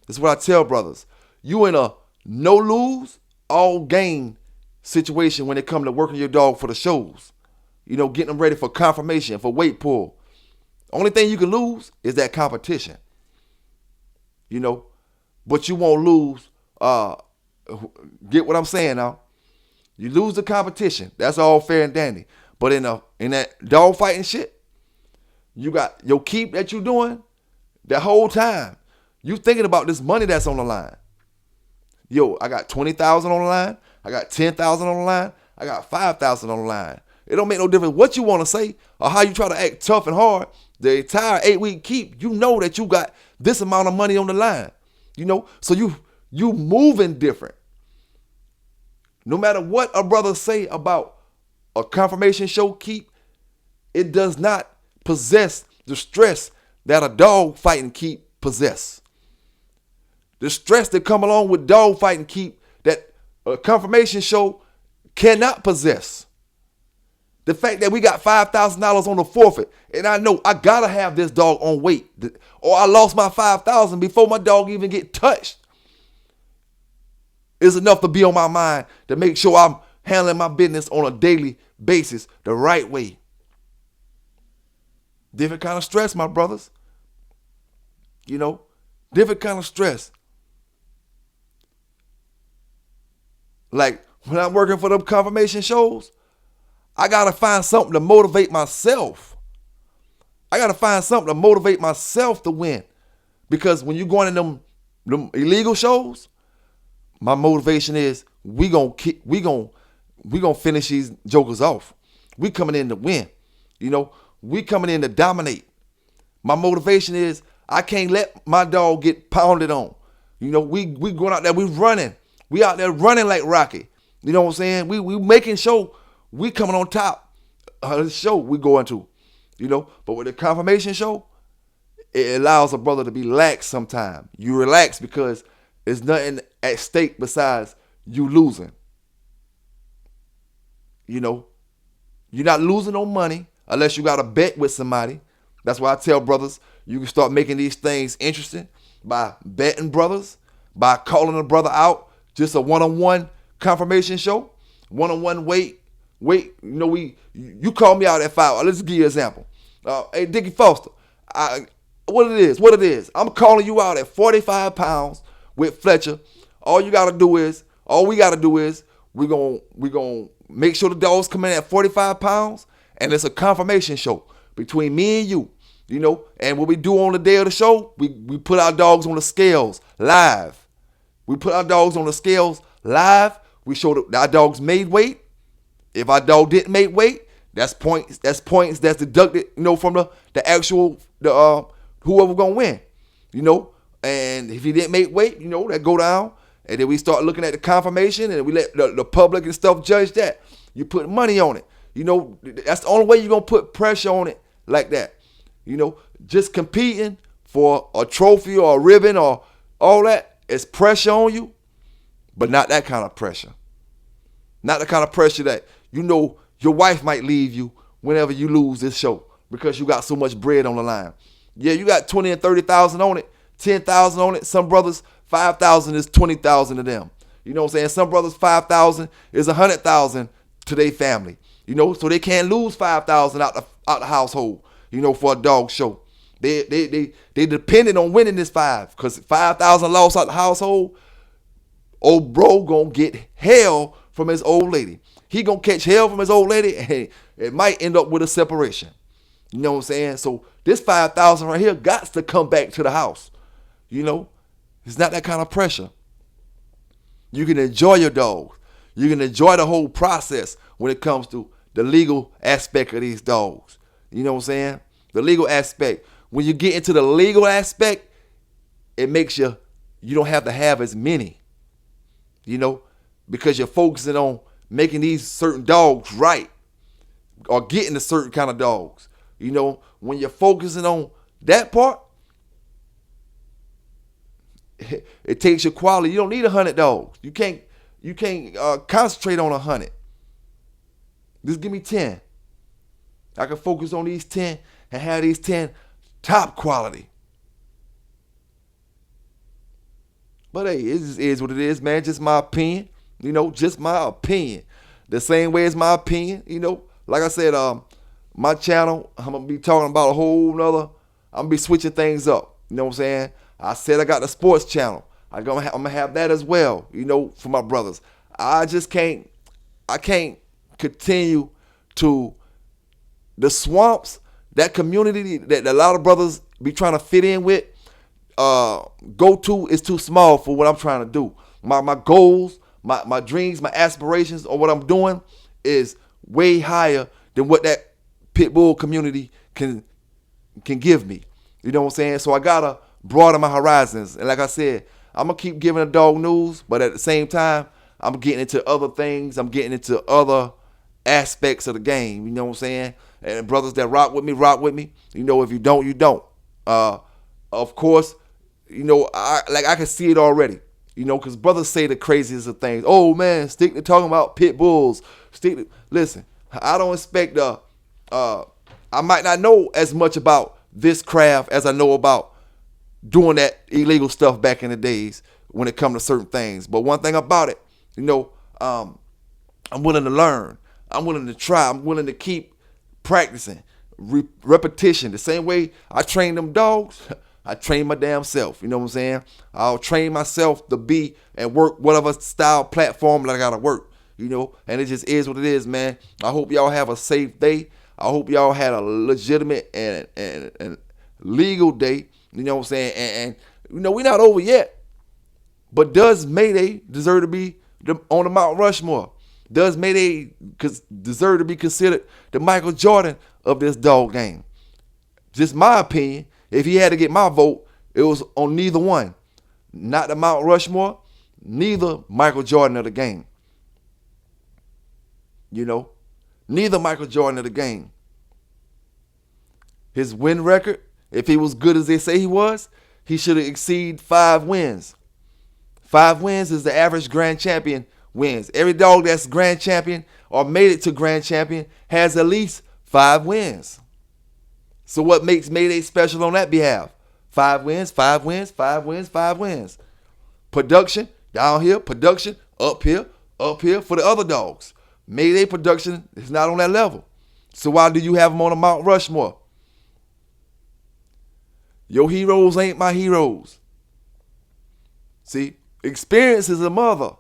That's what I tell brothers. You in a no lose, all gain situation when it comes to working your dog for the shows. You know, getting them ready for confirmation, for weight pull. Only thing you can lose is that competition. You know, but you won't lose. Get what I'm saying now? You lose the competition. That's all fair and dandy. But in that dog fighting shit, you got your keep that you doing. That whole time, you thinking about this money that's on the line. Yo, I got 20,000 on the line. I got 10,000 on the line. I got 5,000 on the line. It don't make no difference what you want to say or how you try to act tough and hard. The entire 8-week keep, you know that you got this amount of money on the line. You know, so you moving different. No matter what a brother say about a confirmation show keep, it does not possess the stress that a dog fighting keep possess. The stress that come along with dog fighting keep that a confirmation show cannot possess. The fact that we got $5,000 on the forfeit, and I know I gotta have this dog on weight, or I lost my $5,000 before my dog even get touched, is enough to be on my mind to make sure I'm handling my business on a daily basis the right way. Different kind of stress, my brothers. You know, different kind of stress. Like when I'm working for them confirmation shows, I got to find something to motivate myself. I got to find something to motivate myself to win. Because when you're going in them illegal shows, my motivation is we gonna finish these jokers off. We coming in to win. You know, we coming in to dominate. My motivation is I can't let my dog get pounded on. You know, we going out there, we running. We out there running like Rocky. You know what I'm saying? We making sure we coming on top of the show we going to. You know, but with the confirmation show, it allows a brother to be lax sometimes. You relax because there's nothing at stake besides you losing. You know, you're not losing no money unless you got a bet with somebody. That's why I tell brothers, you can start making these things interesting by betting brothers, by calling a brother out, just a one-on-one confirmation show, one-on-one weight. You know, you call me out at 5. Let's give you an example. Hey, Dickie Foster, what it is. I'm calling you out at 45 pounds with Fletcher. All we got to do is we gonna make sure the dogs come in at 45 pounds, and it's a confirmation show between me and you. You know, and what we do on the day of the show, we put our dogs on the scales live. We put our dogs on the scales live. We show that our dogs made weight. If our dog didn't make weight, that's points. That's points that's deducted, you know, from the actual whoever gonna win. You know, and if he didn't make weight, you know, that go down. And then we start looking at the confirmation, and we let the public and stuff judge that. You put money on it. You know, that's the only way you're gonna put pressure on it like that. You know, just competing for a trophy or a ribbon or all that is pressure on you, but not that kind of pressure. Not the kind of pressure that, you know, your wife might leave you whenever you lose this show because you got so much bread on the line. Yeah, you got 20 and 30,000 on it, 10,000 on it. Some brothers, 5,000 is 20,000 to them. You know what I'm saying? Some brothers, 5,000 is 100,000 to their family. You know, so they can't lose 5,000 out the household. You know, for a dog show. They depended on winning this 5. Because 5,000 lost out the household, old bro gonna get hell from his old lady. He gonna catch hell from his old lady, and it might end up with a separation. You know what I'm saying? So this 5,000 right here got to come back to the house. You know, it's not that kind of pressure. You can enjoy your dog. You can enjoy the whole process when it comes to the legal aspect of these dogs. You know what I'm saying? The legal aspect. When you get into the legal aspect, it makes you don't have to have as many. You know, because you're focusing on making these certain dogs right or getting a certain kind of dogs. You know, when you're focusing on that part, it takes your quality. You don't need 100 dogs. You can't concentrate on 100. Just give me 10. I can focus on these 10 and have these 10 top quality. But hey, it just is what it is, man. Just my opinion. You know, just my opinion. The same way as my opinion, you know. Like I said, my channel, I'm going to be talking about a whole nother, I'm going to be switching things up. You know what I'm saying? I said I got the sports channel. I'm going to have that as well, you know, for my brothers. I can't continue to the swamps, that community that a lot of brothers be trying to fit in with, go to is too small for what I'm trying to do. My goals, my dreams, my aspirations, or what I'm doing is way higher than what that pit bull community can give me. You know what I'm saying? So I gotta broaden my horizons. And like I said, I'm gonna keep giving a dog news, but at the same time, I'm getting into other things. I'm getting into other aspects of the game. You know what I'm saying? And brothers that rock with me. You know, if you don't, you don't. Of course, you know, I can see it already. You know, because brothers say the craziest of things. Oh, man, stick to talking about pit bulls. Listen, I don't expect I might not know as much about this craft as I know about doing that illegal stuff back in the days when it comes to certain things. But one thing about it, you know, I'm willing to learn. I'm willing to try. I'm willing to keep practicing, repetition. The same way I train them dogs, I train my damn self. You know what I'm saying? I'll train myself to be and work whatever style platform that I gotta work. You know, and it just is what it is, man. I hope y'all have a safe day. I hope y'all had a legitimate and legal day. You know what I'm saying? And you know, we're not over yet. But does Mayday deserve to be on the Mount Rushmore? Does Mayday deserve to be considered the Michael Jordan of this dog game? Just my opinion. If he had to get my vote, it was on neither one. Not the Mount Rushmore, neither Michael Jordan of the game. You know, neither Michael Jordan of the game. His win record, if he was good as they say he was, he should have exceeded 5 wins. 5 wins is the average grand champion wins. Every dog that's grand champion or made it to grand champion has at least 5 wins. So what makes Mayday special on that behalf? 5 wins, 5 wins, 5 wins, 5 wins. Production, down here. Production, up here for the other dogs. Mayday production is not on that level. So why do you have them on a Mount Rushmore? Your heroes ain't my heroes. See, experience is a mother.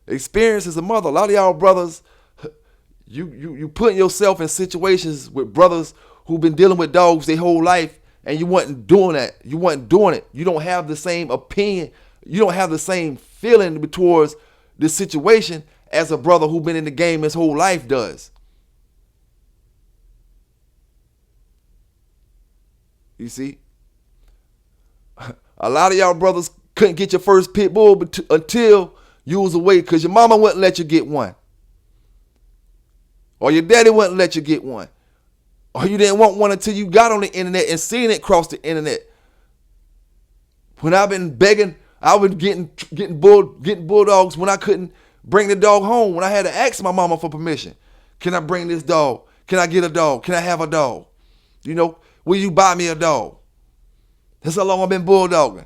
Experience as a mother. A lot of y'all brothers, you putting yourself in situations with brothers who've been dealing with dogs their whole life, and you wasn't doing that. You wasn't doing it. You don't have the same opinion. You don't have the same feeling towards this situation as a brother who's been in the game his whole life does. You see? A lot of y'all brothers couldn't get your first pit bull until you was away because your mama wouldn't let you get one. Or your daddy wouldn't let you get one. Or you didn't want one until you got on the internet and seen it cross the internet. When I've been begging, I was getting bulldogs when I couldn't bring the dog home. When I had to ask my mama for permission. Can I bring this dog? Can I get a dog? Can I have a dog? You know, will you buy me a dog? That's how long I've been bulldogging.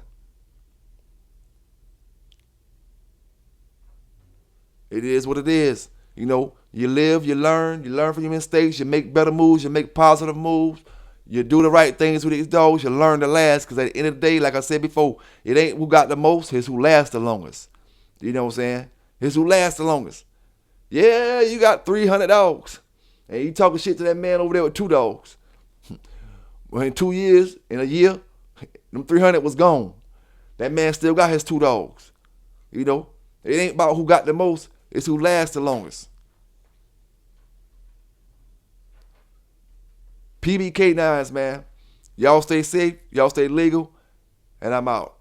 It is what it is. You know, you live, you learn from your mistakes, you make better moves, you make positive moves, you do the right things with these dogs, you learn to last, because at the end of the day, like I said before, it ain't who got the most, it's who lasts the longest. You know what I'm saying? It's who lasts the longest. Yeah, you got 300 dogs, and you talking shit to that man over there with 2 dogs. Well, in 2 years, in a year, them 300 was gone. That man still got his 2 dogs. You know, it ain't about who got the most, it's who lasts the longest. PB K9s, man. Y'all stay safe, y'all stay legal, and I'm out.